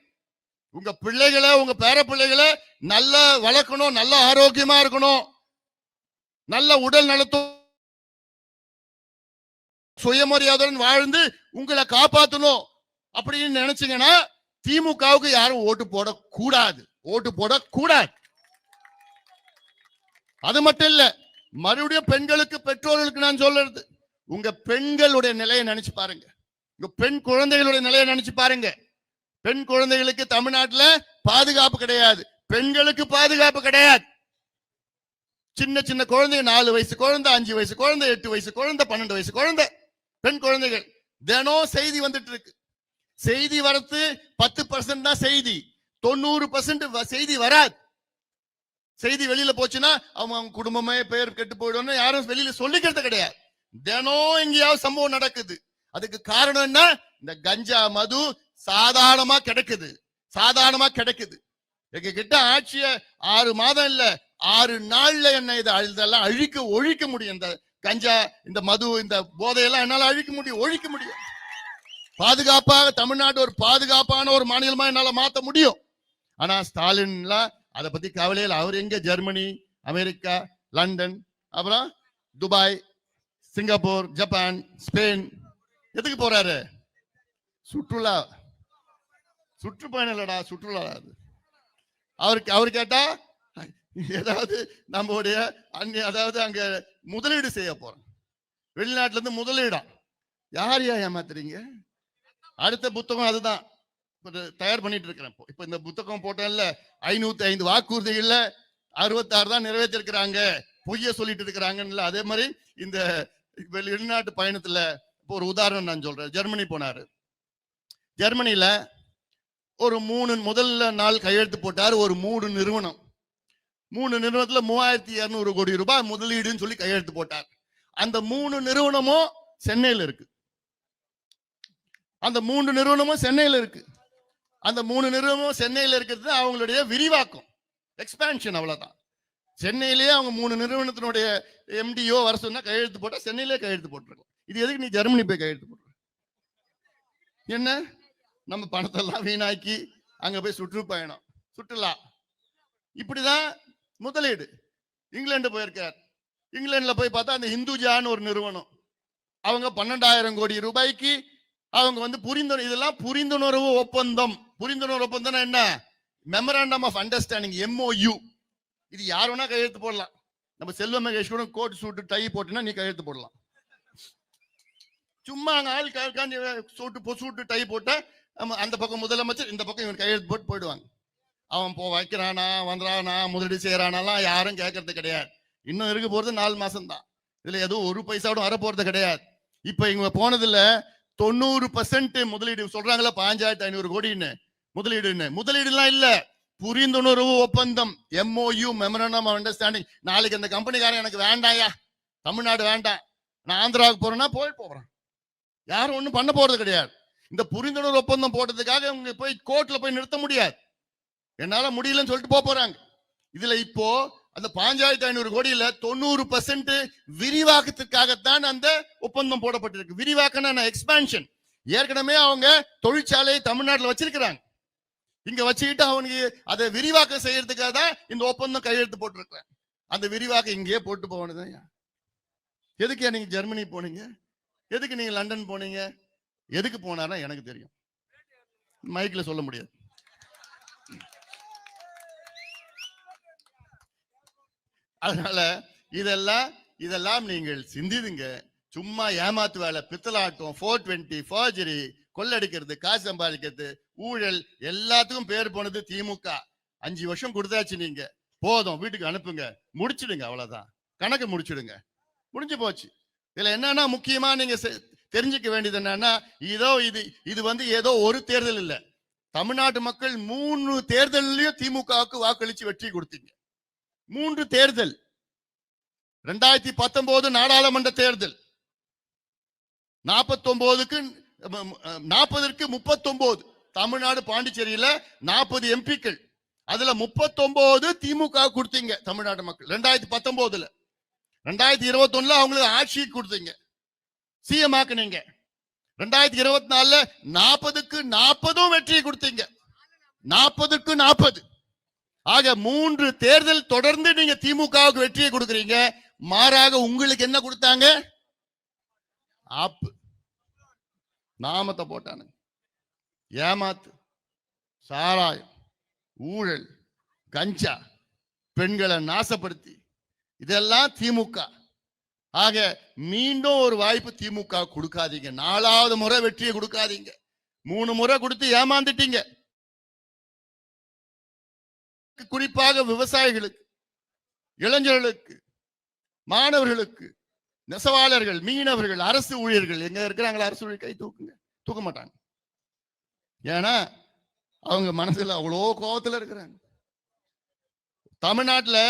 உங்க பிள்ளைகளை, உங்க பேர பிள்ளைகளை நல்லா வளர்க்கணும், நல்ல ஆரோக்கியமா இருக்கணும், நல்ல உடல் நலத்தோ சுயமரியாதையுடன் வாழ்ந்து உங்களை காப்பாற்றணும் அப்படின்னு நினைச்சீங்கன்னா திமுகவுக்கு யாரும் ஓட்டு போடக்கூடாது. அது மட்டும் இல்ல, மறுபடியும் பெண்களுக்கு, பெற்றோர்களுக்கு நான் சொல்றது, உங்க பெண்களுடைய நிலையை நினைச்சு பாருங்க, உங்க பெண் குழந்தைகளுடைய நிலையை நினைச்சு பாருங்க. பெண் குழந்தைகளுக்கு தமிழ்நாட்டுல பாதுகாப்பு கிடையாது, பெண்களுக்கு பாதுகாப்பு கிடையாது. சின்ன குழந்தைங்க, 4 வயசு குழந்தை, 5 வயசு குழந்தை, 8 வயசு குழந்தை, 12 வயசு குழந்தை, பெண் குழந்தைகள். தினம் செய்தி வந்துட்டு இருக்கு. செய்தி வரது 10% தான் செய்தி, 90% செய்தி வராது. செய்தி வெளியில போச்சுன்னா அவங்க குடும்பமே பேர் கெட்டு போயிடும், யாரும் வெளியில சொல்லிக்கிறது கிடையாது. தினம் எங்கேயாவது சம்பவம் நடக்குது. அதுக்கு காரணம் என்ன? இந்த கஞ்சா, மது சாதாரணமா கிடைக்குது. எங்க கிட்ட ஆட்சிய 6 மாதம் இல்ல, 6 நாள்ல என்ன இதெல்லாம் ஒழிக்க முடியும். இந்த கஞ்சா, இந்த மது, இந்த போதையெல்லாம் என்னால ஒழிக்க முடியும். பாதுகாப்பாக தமிழ்நாடு ஒரு பாதுகாப்பான ஒரு மாநிலமா என்னால மாத்த முடியும். ஆனா ஸ்டாலின்லாம் அதை பத்தி கவலையில். அவர் எங்க? ஜெர்மனி, அமெரிக்கா, லண்டன், அப்புறம் துபாய், சிங்கப்பூர், ஜப்பான், ஸ்பெயின். எதுக்கு போறாரு? சுற்றுப்பயணம் இல்லடா, சுற்றுலா. அவர் கேட்டா ஏதாவது நம்மளுடைய அதாவது அங்க முதலீடு செய்ய போறோம், வெளிநாட்டுல இருந்து முதலீடா. யார் ஏமாத்துறீங்க? அடுத்த புத்தகம் அதுதான் தயார் பண்ணிட்டு இருக்கிறேன். இப்ப இந்த புத்தகம் போட்டேன்ல, 505 வாக்குறுதிகள்ல 66 தான் நிறைவேற்றிருக்கிறாங்க, பொய்ய சொல்லிட்டு இருக்கிறாங்கன்னு. அதே மாதிரி இந்த வெளிநாட்டு பயணத்துல இப்போ ஒரு உதாரணம் நான் சொல்றேன். ஜெர்மனி போனாரு. ஜெர்மனில ஒரு 3 முதல்ல நாள் கையெழுத்து போட்டாரு. ஒரு 3 நிறுவனம், 3 நிறுவனத்துல 3200 கோடி ரூபாய் முதலீடுன்னு சொல்லி கையெழுத்து போட்டார். அந்த 3 நிறுவனமும் சென்னையில இருக்கு. அந்த 3 நிறுவனமும் சென்னையில இருக்கிறது அவங்களுடைய விரிவாக்கம், எக்ஸ்பான்ஷன், அவ்வளவுதான். சென்னையிலேயே அவங்க 3 நிறுவனத்தினுடைய எம்டிஓ வர சொன்னா கையெழுத்து போட்டா சென்னையிலே கையெழுத்து போட்டுருக்கோம். இது எதுக்கு நீ ஜெர்மனி போய் கையெழுத்து போடுற? என்ன நம்ம பணத்தெல்லாம் வீணாக்கி அங்க போய் சுற்றுப்பயணம், சுற்றுலா, இப்படிதான் முதலீடு. இங்கிலாந்து போயிருக்கார். இங்கிலாந்துல போய் பார்த்தா அந்த இந்துஜான்னு ஒரு நிறுவனம், அவங்க 12,000 கோடி ரூபாய்க்கு அவங்க இதெல்லாம் புரிந்துணர்வு ஒப்பந்தம். புரிந்துணர்வு ஒப்பந்தம் என்ன? Memorandum of understanding, MOU. இது யார் வேணா கையெழுத்து போடலாம். நம்ம செல்வ மகேஷ் கூட கோட் சூட்டு டை போட்டுனா நீ கையெழுத்து போடலாம். சும்மா அங்க ஆள் சூட்டு டை போட்ட அந்த பக்கம் முதலமைச்சர், இந்த பக்கம் இவன் கையெழுத்து போட்டு போயிடுவாங்க. அவன் வைக்கிறானா வந்துறானா முதலீடு செய்யறானாலாம் யாரும் கேட்கறது கிடையாது. இன்னும் இருக்க போறது 4 மாசம் தான். இதுல எதுவும் 1 பைசாவும் வர போறது கிடையாது. இப்ப இவங்க போனதுல 90% முதலீடு சொல்றாங்களா, 5,500 கோடின்னு முதலீடுன்னு. முதலீடு எல்லாம் இல்ல, புரிந்துணர்வு ஒப்பந்தம், MOU, மெமரண்டம் ஆஃப் அண்டர்ஸ்டாண்டிங். நாளைக்கு அந்த கம்பெனிக்காரன் எனக்கு வேண்டாயா, தமிழ்நாடு வேண்டாம், நான் ஆந்திராவுக்கு போறேன்னா போறேன். யாரும் ஒண்ணும் பண்ண போறது கிடையாது. இந்த புரிந்துணர்வு ஒப்பந்தம் போட்டதுக்காக அவங்க போய் கோர்ட்ல போய் நிறுத்த முடியாது. என்னால முடியலன்னு சொல்லிட்டு போறாங்க. இதுல இப்போ அந்த 5,500 கோடியில 90% விரிவாக்கத்துக்காகத்தான் அந்த ஒப்பந்தம் போடப்பட்டிருக்கு. விரிவாக்கம் எக்ஸ்பான்ஷன். ஏற்கனவே அவங்க தொழிற்சாலையை தமிழ்நாட்டில் வச்சிருக்கிறாங்க. இங்க வச்சுக்கிட்டு அவனுக்கு அதை விரிவாக்கம் செய்யறதுக்காக தான் இந்த ஒப்பந்தம் கையெழுத்து போட்டிருக்கிறேன். அந்த விரிவாக்கம் இங்கேயே போட்டு போனது. எதுக்கு நீங்க ஜெர்மனி போனீங்க? எதுக்கு நீங்க லண்டன் போனீங்க? எதுக்கு போனாரா எனக்கு தெரியும், மைக்ல சொல்ல முடியாது. அதனால இதெல்லாம் நீங்கள் சிந்திதுங்க. சும்மா ஏமாத்து வேலை, பித்தலாட்டம், 420, ஃபார்ஜரி, கொள்ளடிக்கிறது, காசு சம்பாதிக்கிறது, ஊழல், எல்லாத்துக்கும் பேர் போனது திமுக. 5 வருஷம் கொடுத்தாச்சு, நீங்க போதும், வீட்டுக்கு அனுப்புங்க, முடிச்சிடுங்க, அவ்வளவுதான், கணக்கு முடிச்சிடுங்க, முடிஞ்சு போச்சு. இதுல என்னன்னா முக்கியமா நீங்க தெரிஞ்சுக்க வேண்டியது என்னன்னா, இது ஏதோ ஒரு தேர்தல் இல்ல. தமிழ்நாட்டு மக்கள் 3 தேர்தலையும் திமுகவுக்கு வாக்களிச்சு வெற்றி கொடுத்தீங்க. 3 தேர்தல். 2019 நாடாளுமன்ற தேர்தல் 40க்கு 39. தமிழ்நாடு பாண்டிச்சேரியில 40 எம்பிக்கள், அதுல 39 திமுக கொடுத்தீங்க தமிழ்நாடு மக்கள் 2019. 2021 அவங்களுக்கு ஆட்சி கொடுத்தீங்க, சிஎம் ஆக்குனீங்க. 2024 40க்கு 40 வெற்றி கொடுத்தீங்க, 40க்கு 40. ஆக 3 தேர்தல் தொடர்ந்து நீங்க திமுகவுக்கு வெற்றியை கொடுக்குறீங்க. மாறாக உங்களுக்கு என்ன கொடுத்தாங்க? ஆப்பு, நாமத்தை போட்டானுங்க. ஏமாத்து, சாராயம், ஊழல், கஞ்சா, பெண்களை நாசப்படுத்தி, இதெல்லாம் திமுக. ஆக மீண்டும் ஒரு வாய்ப்பு திமுக கொடுக்காதீங்க. 4வது முறை வெற்றியை கொடுக்காதீங்க. 3 முறை கொடுத்து ஏமாந்துட்டீங்க. குறிப்பாக விவசாயிகளுக்கு, இளைஞர்களுக்கு, மாணவர்களுக்கு, நெசவாளர்கள், மீனவர்கள், அரசு ஊழியர்கள் எங்க இருக்கிறாங்களா? அரசு ஊழியர் கை தூக்குங்க. தூக்க மாட்டாங்க. ஏன்னா அவங்க மனசுல அவ்வளோ கோபத்துல இருக்கிறாங்க. தமிழ்நாட்டில்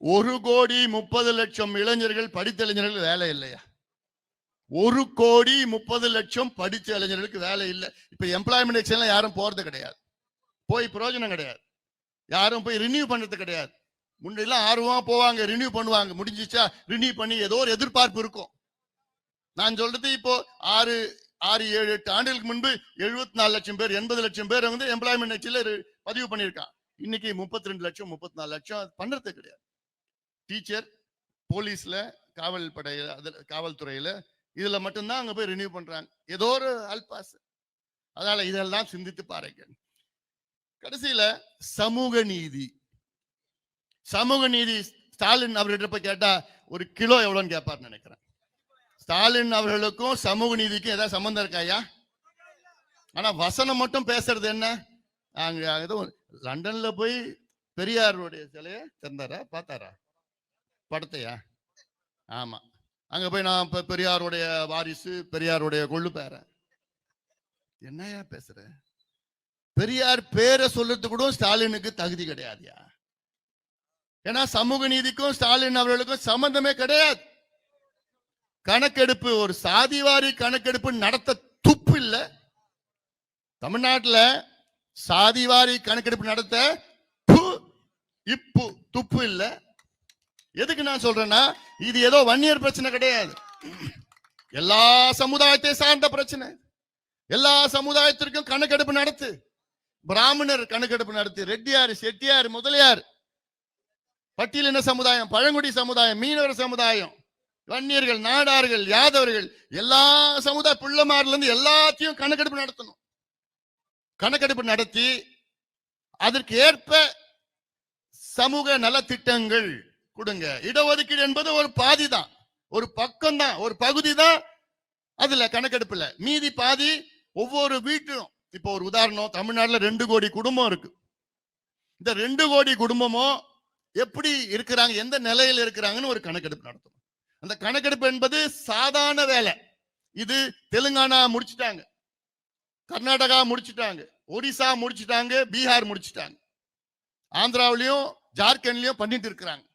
1,30,00,000 இளைஞர்கள், படித்த இளைஞர்கள் வேலை இல்லையா? 1,30,00,000 படித்த இளைஞர்களுக்கு வேலை இல்லை. இப்ப எம்ப்ளாய்மெண்ட் எக்ஸ்சேஞ்ச் யாரும் போறது கிடையாது, போய் பிரயோஜனம் கிடையாது, யாரும் போய் ரினியூ பண்றது கிடையாது. முன்னெல்லாம் ஆர்வமா போவாங்க, ரினியூ பண்ணுவாங்க, முடிஞ்சிச்சா ரினியூ பண்ணி ஏதோ ஒரு எதிர்பார்ப்பு இருக்கும். நான் சொல்றது இப்போ 6, 7, 8 ஆண்டுகளுக்கு முன்பு 74 லட்சம் பேர், 80 லட்சம் பேர் எம்ப்ளாய்மெண்ட் எக்ஸ்சேஞ்சில் பதிவு பண்ணியிருக்கான். இன்னைக்கு 32 லட்சம், 34 லட்சம் பண்றது கிடையாது. டீச்சர், போலீஸ்ல, காவல் படையில, காவல்துறையில, இதுல மட்டும்தான் அங்க போய் ரினியூ பண்றாங்க, ஏதோ ஒரு அல்பாஸ். அதனால இதெல்லாம் சிந்தித்து பாருங்க. கடைசியில சமூக நீதி. சமூக நீதி ஸ்டாலின் அவர்கிட்ட போய் கேட்டா ஒரு கிலோ எவ்வளவுன்னு கேட்பார் நினைக்கிறேன். ஸ்டாலின் அவர்களுக்கும் சமூக நீதிக்கும் ஏதாவது சம்பந்தம் இருக்காயா? ஆனா வசனம் மட்டும் பேசுறது என்ன? அங்க ஏதோ லண்டன்ல போய் பெரியாருடைய சிலைய திறந்தாரா, பார்த்தாரா, படத்தையா? ஆமா, அங்க போய் நான் பெரியாருடைய வாரிசு, பெரியாருடைய கொள்ளு பேர. என்னையா பேசுற? பெரியார் பேரை சொல்றது கூட ஸ்டாலினுக்கு தகுதி கிடையாதுயா. ஏன்னா சமூக நீதிக்கும் ஸ்டாலின் அவர்களுக்கும் சம்பந்தமே கிடையாது. கணக்கெடுப்பு, ஒரு சாதிவாரி கணக்கெடுப்பு நடத்த துப்பு இல்ல. தமிழ்நாட்டில் சாதிவாரி கணக்கெடுப்பு நடத்த துப்பு இல்ல. எதுக்கு நான் சொல்றேன்னா, இது ஏதோ வன்னியர் பிரச்சனை கிடையாது. எல்லா சமுதாயத்தை சார்ந்த பிரச்சனை. எல்லா சமுதாயத்திற்கும் கணக்கெடுப்பு நடத்து. பிராமணர் கணக்கெடுப்பு நடத்து, ரெட்டியார், செட்டியார், முதலியார், பட்டியலின சமுதாயம், பழங்குடி சமுதாயம், மீனவர் சமுதாயம், வன்னியர்கள், நாடார்கள், யாதவர்கள், எல்லா சமுதாய பிள்ளைமார்ல இருந்து எல்லாத்தையும் கணக்கெடுப்பு நடத்தணும். கணக்கெடுப்பு நடத்தி அதற்கு ஏற்ப சமூக நலத்திட்டங்கள் கொடுங்க. இடஒதுக்கீடு என்பது ஒரு பாதி தான், ஒரு பக்கம் தான், ஒரு பகுதி தான் அதுல கணக்கெடுப்புல. மீதி பாதி ஒவ்வொரு வீட்டிலும். இப்போ ஒரு உதாரணம், தமிழ்நாட்டுல 2 கோடி குடும்பம் இருக்கு. இந்த 2 கோடி குடும்பமும் எப்படி இருக்கிறாங்க, எந்த நிலையில் இருக்கிறாங்கன்னு ஒரு கணக்கெடுப்பு நடத்தணும். அந்த கணக்கெடுப்பு என்பது சாதாரண வேலை. இது தெலுங்கானா முடிச்சுட்டாங்க, கர்நாடகா முடிச்சுட்டாங்க, ஒடிசா முடிச்சுட்டாங்க, பீகார் முடிச்சுட்டாங்க, ஆந்திராவிலையும் ஜார்க்கண்ட்லயும் பண்ணிட்டு இருக்கிறாங்க.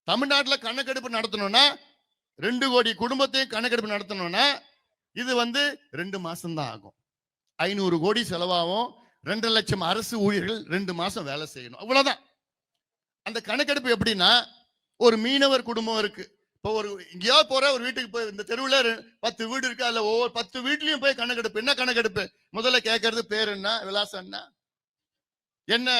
தமிழ்நாட்டுல கணக்கெடுப்பு நடத்தணும்னா 2 கோடி குடும்பத்தையும் கணக்கெடுப்பு நடத்தணும்னா இது 2 மாசம் தான் ஆகும். 500 கோடி செலவாகும். 2 லட்சம் அரசு ஊழியர்கள் 2 மாசம் வேலை செய்யணும், அவ்வளவுதான். அந்த கணக்கெடுப்பு எப்படின்னா, ஒரு மீனவர் குடும்பம் இருக்கு. இப்போ ஒரு எங்கேயோ போற ஒரு வீட்டுக்கு போய், இந்த தெருவுல 10 வீடு இருக்கு, அதுல ஒவ்வொரு 10 வீட்லயும் போய் கணக்கெடுப்பு. என்ன கணக்கெடுப்பு? முதல்ல கேட்கறது பேர் என்ன, விலாசம் என்ன, என்ன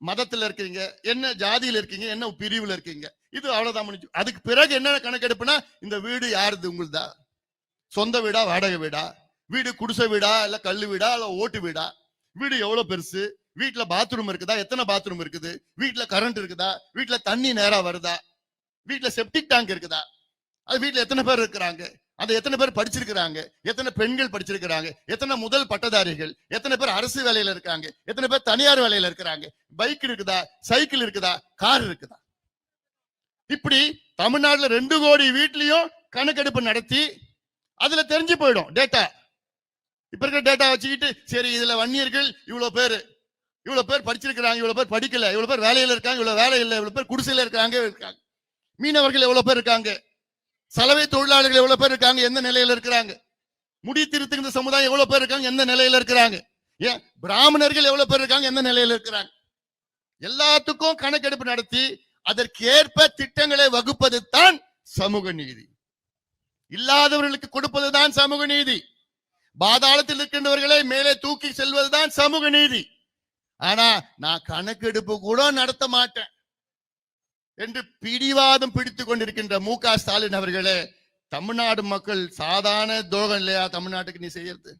மதத்துல இருக்கீங்க, என்ன ஜாதியில இருக்கீங்க, என்ன பிரிவுல இருக்கீங்க, இது அவ்வளவுதான் முடிஞ்சு. அதுக்கு பிறகு என்ன கணக்கெடுப்புனா, இந்த வீடு யாருது, உங்களுதா, சொந்த வீடா, வாடகை வீடா, வீடு குடிசை வீடா, இல்ல கல்லு வீடா, இல்ல ஓட்டு வீடா, வீடு எவ்வளவு பெருசு, வீட்டுல பாத்ரூம் இருக்குதா, எத்தனை பாத்ரூம் இருக்குது, வீட்டுல கரண்ட் இருக்குதா, வீட்டுல தண்ணி நேரா வருதா, வீட்டுல செப்டிக் டேங்க் இருக்குதா, அது வீட்டுல எத்தனை பேர் இருக்கிறாங்க, அந்த எத்தனை பேர் படிச்சிருக்கிறாங்க, எத்தனை பெண்கள் படிச்சிருக்கிறாங்க, எத்தனை முதல் பட்டதாரிகள், எத்தனை பேர் அரசு வேலையில இருக்காங்க, எத்தனை பேர் தனியார் வேலையில இருக்கிறாங்க, பைக் இருக்குதா, சைக்கிள் இருக்குதா, கார் இருக்குதா. இப்படி தமிழ்நாட்டுல 2 கோடி வீட்லயும் கணக்கெடுப்பு நடத்தி அதுல தெரிஞ்சு போயிடும் டேட்டா. இப்ப இருக்கிற டேட்டா வச்சுக்கிட்டு, சரி இதுல வன்னியர்கள் இவ்வளவு பேர் படிச்சிருக்கிறாங்க, இவ்வளவு பேர் படிக்கல, இவ்வளவு பேர் வேலையில இருக்காங்க, இவ்வளவு வேலை இல்லை, இவ்வளவு பேர் குடிசையில இருக்காங்க, மீனவர்கள் எவ்வளவு பேர் இருக்காங்க, சலவை தொழிலாளர்கள் எவ்வளவு பேர் இருக்காங்க, எந்த நிலையில இருக்கிறாங்க, முடி திருத்துகின்ற சமுதாயம் எவ்வளவு பேர் இருக்காங்க, எந்த நிலையில இருக்கிறாங்க, ஏன் பிராமணர்கள் எவ்வளவு பேர் இருக்காங்க, எந்த நிலையில இருக்கிறாங்க. எல்லாத்துக்கும் கணக்கெடுப்பு நடத்தி அதற்கேற்ப திட்டங்களை வகுப்பது தான் சமூக நீதி. இல்லாதவர்களுக்கு கொடுப்பதுதான் சமூக நீதி. பாதாளத்தில் இருக்கின்றவர்களை மேலே தூக்கி செல்வதுதான் சமூக நீதி. ஆனா நான் கணக்கெடுப்பு கூட நடத்த மாட்டேன் என்று பிடிவாதம் பிடித்துக் கொண்டிருக்கின்ற மு.க. ஸ்டாலின் அவர்களே, தமிழ்நாடு மக்கள் சாதாரண துரோகம் இல்லையா தமிழ்நாட்டுக்கு நீ செய்யறது?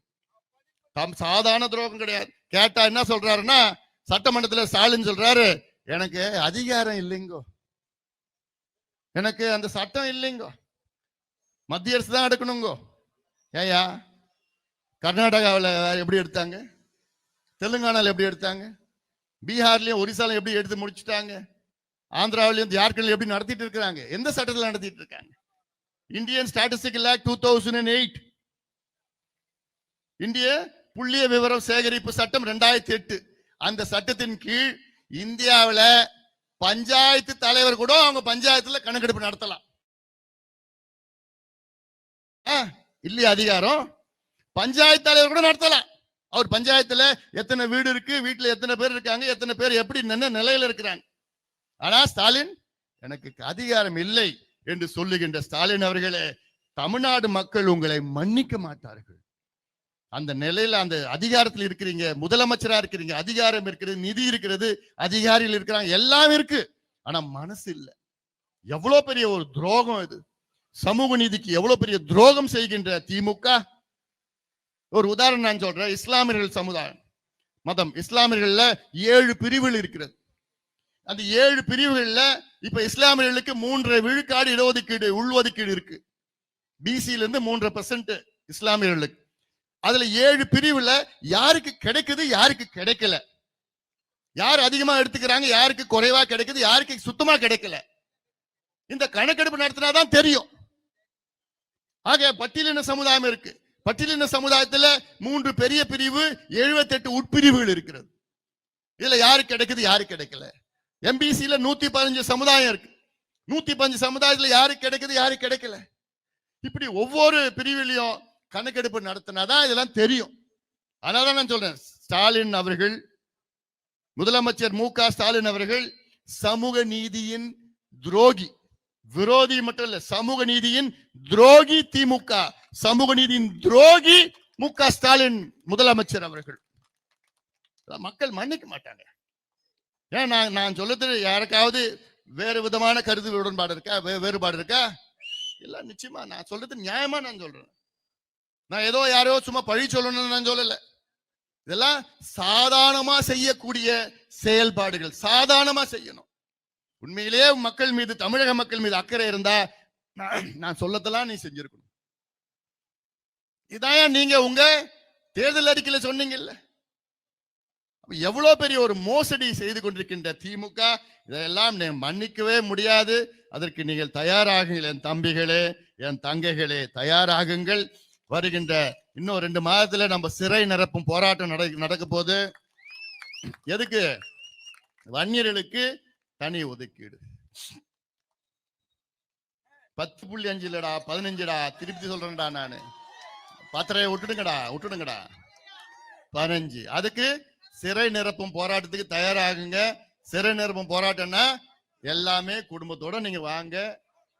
சாதாரண துரோகம் கிடையாது. கேட்டா என்ன சொல்றாருன்னா, சட்டமன்றத்தில் ஸ்டாலின் சொல்றாரு, எனக்கு அதிகாரம் இல்லைங்கோ, எனக்கு அந்த சட்டம் இல்லைங்கோ, மத்திய அரசு தான் எடுக்கணுங்கோ. ஏயா, கர்நாடகாவில் எப்படி எடுத்தாங்க, தெலுங்கானால எப்படி எடுத்தாங்க, பீகார்லயும் ஒரிசாலையும் எப்படி எடுத்து முடிச்சுட்டாங்க, ஆந்திராவிலையும் ஜார்க்கண்ட்லயும் எப்படி நடத்திட்டு இருக்கிறாங்க, எந்த சட்டத்தில் நடத்திட்டு இருக்காங்க? இந்தியன் ஸ்டாட்டிஸ்டிக்கல் ஆக்ட் 2008, இந்திய புள்ளிய விவரம் சேகரிப்பு சட்டம் 2008. அந்த சட்டத்தின் கீழ் இந்தியாவில பஞ்சாயத்து தலைவர் கூட அவங்க பஞ்சாயத்துல கணக்கெடுப்பு நடத்தலாம். இல்லையா அதிகாரம்? பஞ்சாயத்து தலைவர் கூட நடத்தலாம். அவர் பஞ்சாயத்துல எத்தனை வீடு இருக்கு, வீட்டுல எத்தனை பேர் இருக்காங்க, எத்தனை பேர் எப்படி என்ன நிலையில இருக்கிறாங்க. ஆனா ஸ்டாலின் எனக்கு அதிகாரம் இல்லை என்று சொல்லுகின்ற ஸ்டாலின் அவர்களே, தமிழ்நாடு மக்கள் உங்களை மன்னிக்க மாட்டார்கள். அந்த நிலையில அந்த அதிகாரத்தில் இருக்கிறீங்க, முதலமைச்சரா இருக்கிறீங்க, அதிகாரம் இருக்கிறது, நிதி இருக்கிறது, அதிகாரிகள் இருக்கிறாங்க, எல்லாம் இருக்கு. ஆனா மனசு இல்லை. எவ்வளவு பெரிய ஒரு துரோகம் இது! சமூக நீதிக்கு எவ்வளவு பெரிய துரோகம் செய்கின்ற திமுக. ஒரு உதாரணம் நான் சொல்றேன். இஸ்லாமியர்கள் சமுதாயம், மதம், இஸ்லாமியர்கள்ல 7 பிரிவுகள் இருக்கிறது. அந்த 7 பிரிவுகள்ல இப்ப இஸ்லாமியர்களுக்கு 3.5 விழுக்காடு இடஒதுக்கீடு, உள்ஒதுக்கீடு இருக்கு. பிசில இருந்து 3% இஸ்லாமியர்களுக்கு. அதுல 7 பிரிவுல யாருக்கு கிடைக்குது, யாருக்கு கிடைக்கல, யார் அதிகமா எடுத்துக்கிறாங்க, யாருக்கு குறைவா கிடைக்குது, யாருக்கு சுத்தமா கிடைக்கல, இந்த கணக்கெடுப்பு நடத்தினாதான் தெரியும். ஆக பட்டியலின சமுதாயம் இருக்கு. பட்டியலின சமுதாயத்துல 3 பெரிய பிரிவு, 78 உட்பிரிவுகள் இருக்கிறது. இதுல யாருக்கு கிடைக்குது, யாருக்கு கிடைக்கல. எம்பிசில 115 சமுதாயம் இருக்கு. 115 சமுதாயத்துல யாருக்கு கிடைக்குது, யாருக்கு கிடைக்கல. இப்படி ஒவ்வொரு பிரிவிலையும் கணக்கெடுப்பு நடத்தினாதான் இதெல்லாம் தெரியும். அதனாலதான் நான் சொல்றேன், ஸ்டாலின் அவர்கள், முதலமைச்சர் மு.க. ஸ்டாலின் அவர்கள் சமூக நீதியின் துரோகி. விரோதி மட்டும் இல்ல, சமூக நீதியின் துரோகி திமுக, சமூக நீதியின் துரோகி மு.க. ஸ்டாலின் முதலமைச்சர் அவர்கள். மக்கள் மன்னிக்க மாட்டாங்க. ஏன் நான் சொல்றது யாருக்காவது வேறு விதமான கருத்து உடன்பாடு இருக்கா, வேறுபாடு இருக்கா? இல்ல, நிச்சயமா நான் சொல்றது நியாயமா நான் சொல்றேன். நான் ஏதோ யாரோ சும்மா பழி சொல்லணும்னு நான் சொல்லல. இதெல்லாம் சாதாரணமா செய்யக்கூடிய செயல்பாடுகள், சாதாரணமா செய்யணும். உண்மையிலேயே மக்கள் மீது, தமிழக மக்கள் மீது அக்கறை இருந்தா நான் சொல்லத்தெல்லாம் நீ செஞ்சிருக்கணும். இதான் நீங்க உங்க தேர்தல் அறிக்கையில சொன்னீங்கல்ல. எவ்வளவு பெரிய ஒரு மோசடி செய்து கொண்டிருக்கின்ற திமுக, இதெல்லாம் மன்னிக்கவே முடியாது. அதற்கு நீங்கள் தயாராகுங்கள் என் தம்பிகளே, என் தங்கைகளே, தயாராகுங்கள். வருகின்ற இன்னும் 2 மாதத்துல நம்ம சிறை நிரப்பும் போராட்டம் நடக்க போது. எதுக்கு? வன்னியர்களுக்கு தனி ஒதுக்கீடு. 10.5 இல்லடா, 15டா, திருப்பி சொல்றேன்டா நானு. 10 விட்டுடுங்கடா 15. அதுக்கு சிறை நிரப்பும் போராட்டத்துக்கு தயாராகுங்க. சிறை நிரப்பும் போராட்டம்னா எல்லாமே குடும்பத்தோட நீங்க வாங்க,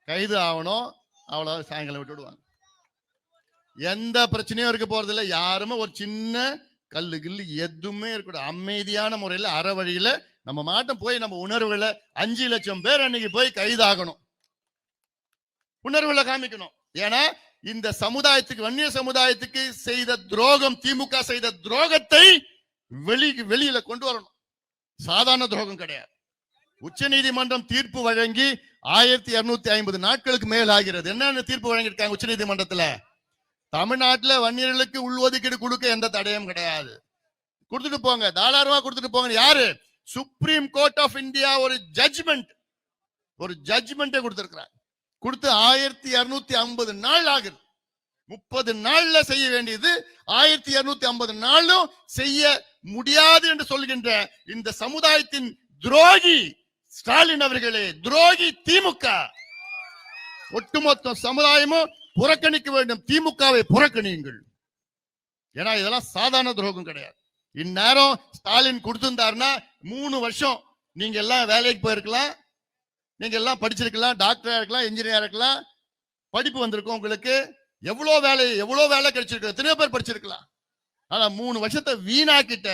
கைது ஆகணும், அவ்வளவு சாயங்காலம் விட்டுடுவாங்க. எந்த பிரச்சனையும் இருக்க போறது இல்லை. யாருமே ஒரு சின்ன கல்லு கில்லு எதுவுமே இருக்கக்கூடாது. அமைதியான முறையில் அற வழியில நம்ம மாட்டம் போய் நம்ம உணர்வுகளை 5 லட்சம் பேர் அன்னைக்கு போய் கைதாகணும், உணர்வுகளை காமிக்கணும். ஏன்னா இந்த சமுதாயத்துக்கு, வன்னிய சமுதாயத்துக்கு செய்த துரோகம், திமுக செய்த துரோகத்தை வெளியில கொண்டு வரணும். சாதாரண துரோகம் கிடையாது. உச்ச நீதிமன்றம் தீர்ப்பு வழங்கி 1250 நாட்களுக்கு மேல் ஆகிறது. என்னன்னு தீர்ப்பு வழங்கியிருக்காங்க உச்ச நீதிமன்றத்துல? தமிழ்நாட்டுல வன்னியர்களுக்கு உள்ஒதுக்கீடு கொடுக்க எந்த தடையும் கிடையாது. கொடுத்துட்டு போங்க, தாராளமா கொடுத்துட்டு போங்க. யாரு? சுப்ரீம் கோர்ட் ஆஃப் இந்தியா ஒரு ஜட்ஜ்மெண்ட் கொடுத்திருக்கிறார். கொடுத்து 1250 நாள் ஆகுது. 30 நாள்ல செய்ய வேண்டியது 1250 நாளும் செய்ய முடியாது என்று சொல்கின்ற இந்த சமுதாயத்தின் துரோகி ஸ்டாலின் அவர்களே, துரோகி திமுக, ஒட்டுமொத்த சமுதாயமும் புறக்கணிக்க வேண்டும். திமுகவை புறக்கணியுங்கள். ஏன்னா இதெல்லாம் சாதாரண துரோகம் கிடையாது. இந்நேரம் ஸ்டாலின் கொடுத்திருந்தாருன்னா 3 வருஷம் நீங்க எல்லாம் வேலைக்கு போயிருக்கலாம், நீங்க எல்லாம் படிச்சிருக்கலாம், டாக்டரா இருக்கலாம், இன்ஜினியரா இருக்கலாம், படிப்பு வந்திருக்கும் உங்களுக்கு. எவ்வளவு வேலை கிடைச்சிருக்கு, எத்தனையோ பேர் படிச்சிருக்கலாம். ஆனா 3 வருஷத்தை வீணாக்கிட்ட,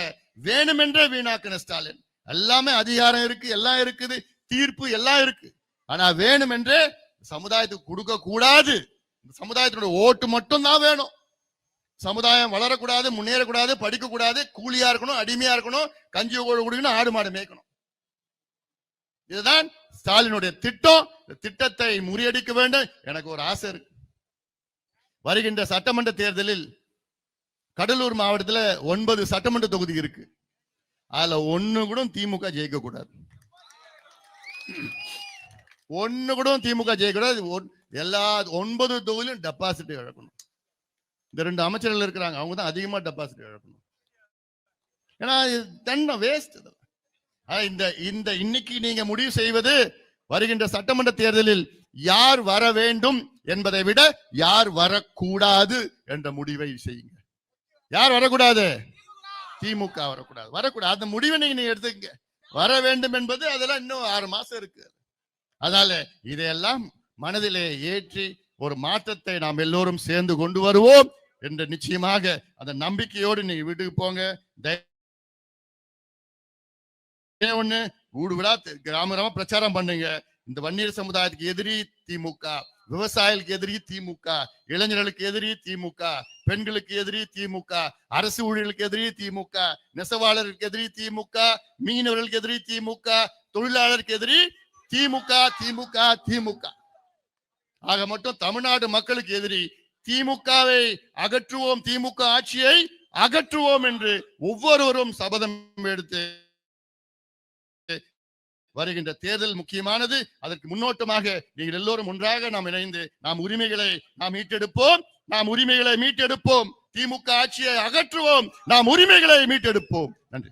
வேணுமென்றே வீணாக்கின ஸ்டாலின். எல்லாமே அதிகாரம் இருக்கு, எல்லாம் இருக்குது, தீர்ப்பு எல்லாம் இருக்கு. ஆனா வேணுமென்றே சமுதாயத்துக்கு கொடுக்க கூடாது. சமுதாயத்தினுடைய ஓட்டு மட்டும் தான் வேணும். சமுதாயம் வளரக்கூடாது, முன்னேறக்கூடாது, படிக்க கூடாது, கூலியா இருக்கணும், அடிமையா இருக்கணும், கஞ்சி குடிக்கணும், ஆடு மாடு மேய்க்கணும். இதுதான் ஸ்டாலினுடைய திட்டம். திட்டத்தை முறியடிக்க வேண்டும். எனக்கு ஒரு ஆசை இருக்கு. வருகின்ற சட்டமன்ற தேர்தலில் கடலூர் மாவட்டத்தில் 9 சட்டமன்ற தொகுதி இருக்கு. அதுல 1 கூட திமுக ஜெயிக்க கூடாது. 1 கூட திமுக ஜெயிக்க கூடாது. எல்லா 9 தொகுதியிலும் டெபாசிட் இழக்கணும். இந்த 2 அமைச்சர்கள் இருக்கிறாங்க, அவங்க தான் அதிகமா டெபாசிட் இழக்கணும். ஏன்னா தன்னை வேஸ்ட். இந்த இன்னைக்கு நீங்க முடிவு செய்வது, வருகின்ற சட்டமன்ற தேர்தலில் யார் வர வேண்டும் என்பதை விட யார் வரக்கூடாது என்ற முடிவை செய்யுங்க. யார் வரக்கூடாது? திமுக வரக்கூடாது. அந்த முடிவை நீங்க எடுத்துக்கங்க. வர வேண்டும் என்பது அதெல்லாம் இன்னும் 6 மாசம் இருக்கு. அதனால இதையெல்லாம் மனதிலே ஏற்றி ஒரு மாற்றத்தை நாம் எல்லோரும் சேர்ந்து கொண்டு வருவோம் என்று நிச்சயமாக அந்த நம்பிக்கையோடு நீங்க வீட்டுக்கு போங்க. ஒண்ணு ஊடு விடா கிராம பிரச்சாரம் பண்ணுங்க. இந்த வன்னியர் சமுதாயத்துக்கு எதிரி திமுக, விவசாயிகளுக்கு எதிரி திமுக, இளைஞர்களுக்கு எதிரி திமுக, பெண்களுக்கு எதிரி திமுக, அரசு ஊழியர்களுக்கு எதிரி திமுக, நெசவாளர்களுக்கு எதிரி திமுக, மீனவர்களுக்கு எதிரி திமுக, தொழிலாளருக்கு எதிரி திமுக. ஆக மட்டும் தமிழ்நாடு மக்களுக்கு எதிரி திமுகவை அகற்றுவோம், திமுக ஆட்சியை அகற்றுவோம் என்று ஒவ்வொருவரும் சபதம் எடுத்து வருகின்ற தேர்தல் முக்கியமானது. அதற்கு முன்னோட்டமாக நீங்கள் எல்லோரும் ஒன்றாக நாம் இணைந்து நாம் உரிமைகளை மீட்டெடுப்போம். திமுக ஆட்சியை அகற்றுவோம், நாம் உரிமைகளை மீட்டெடுப்போம். நன்றி.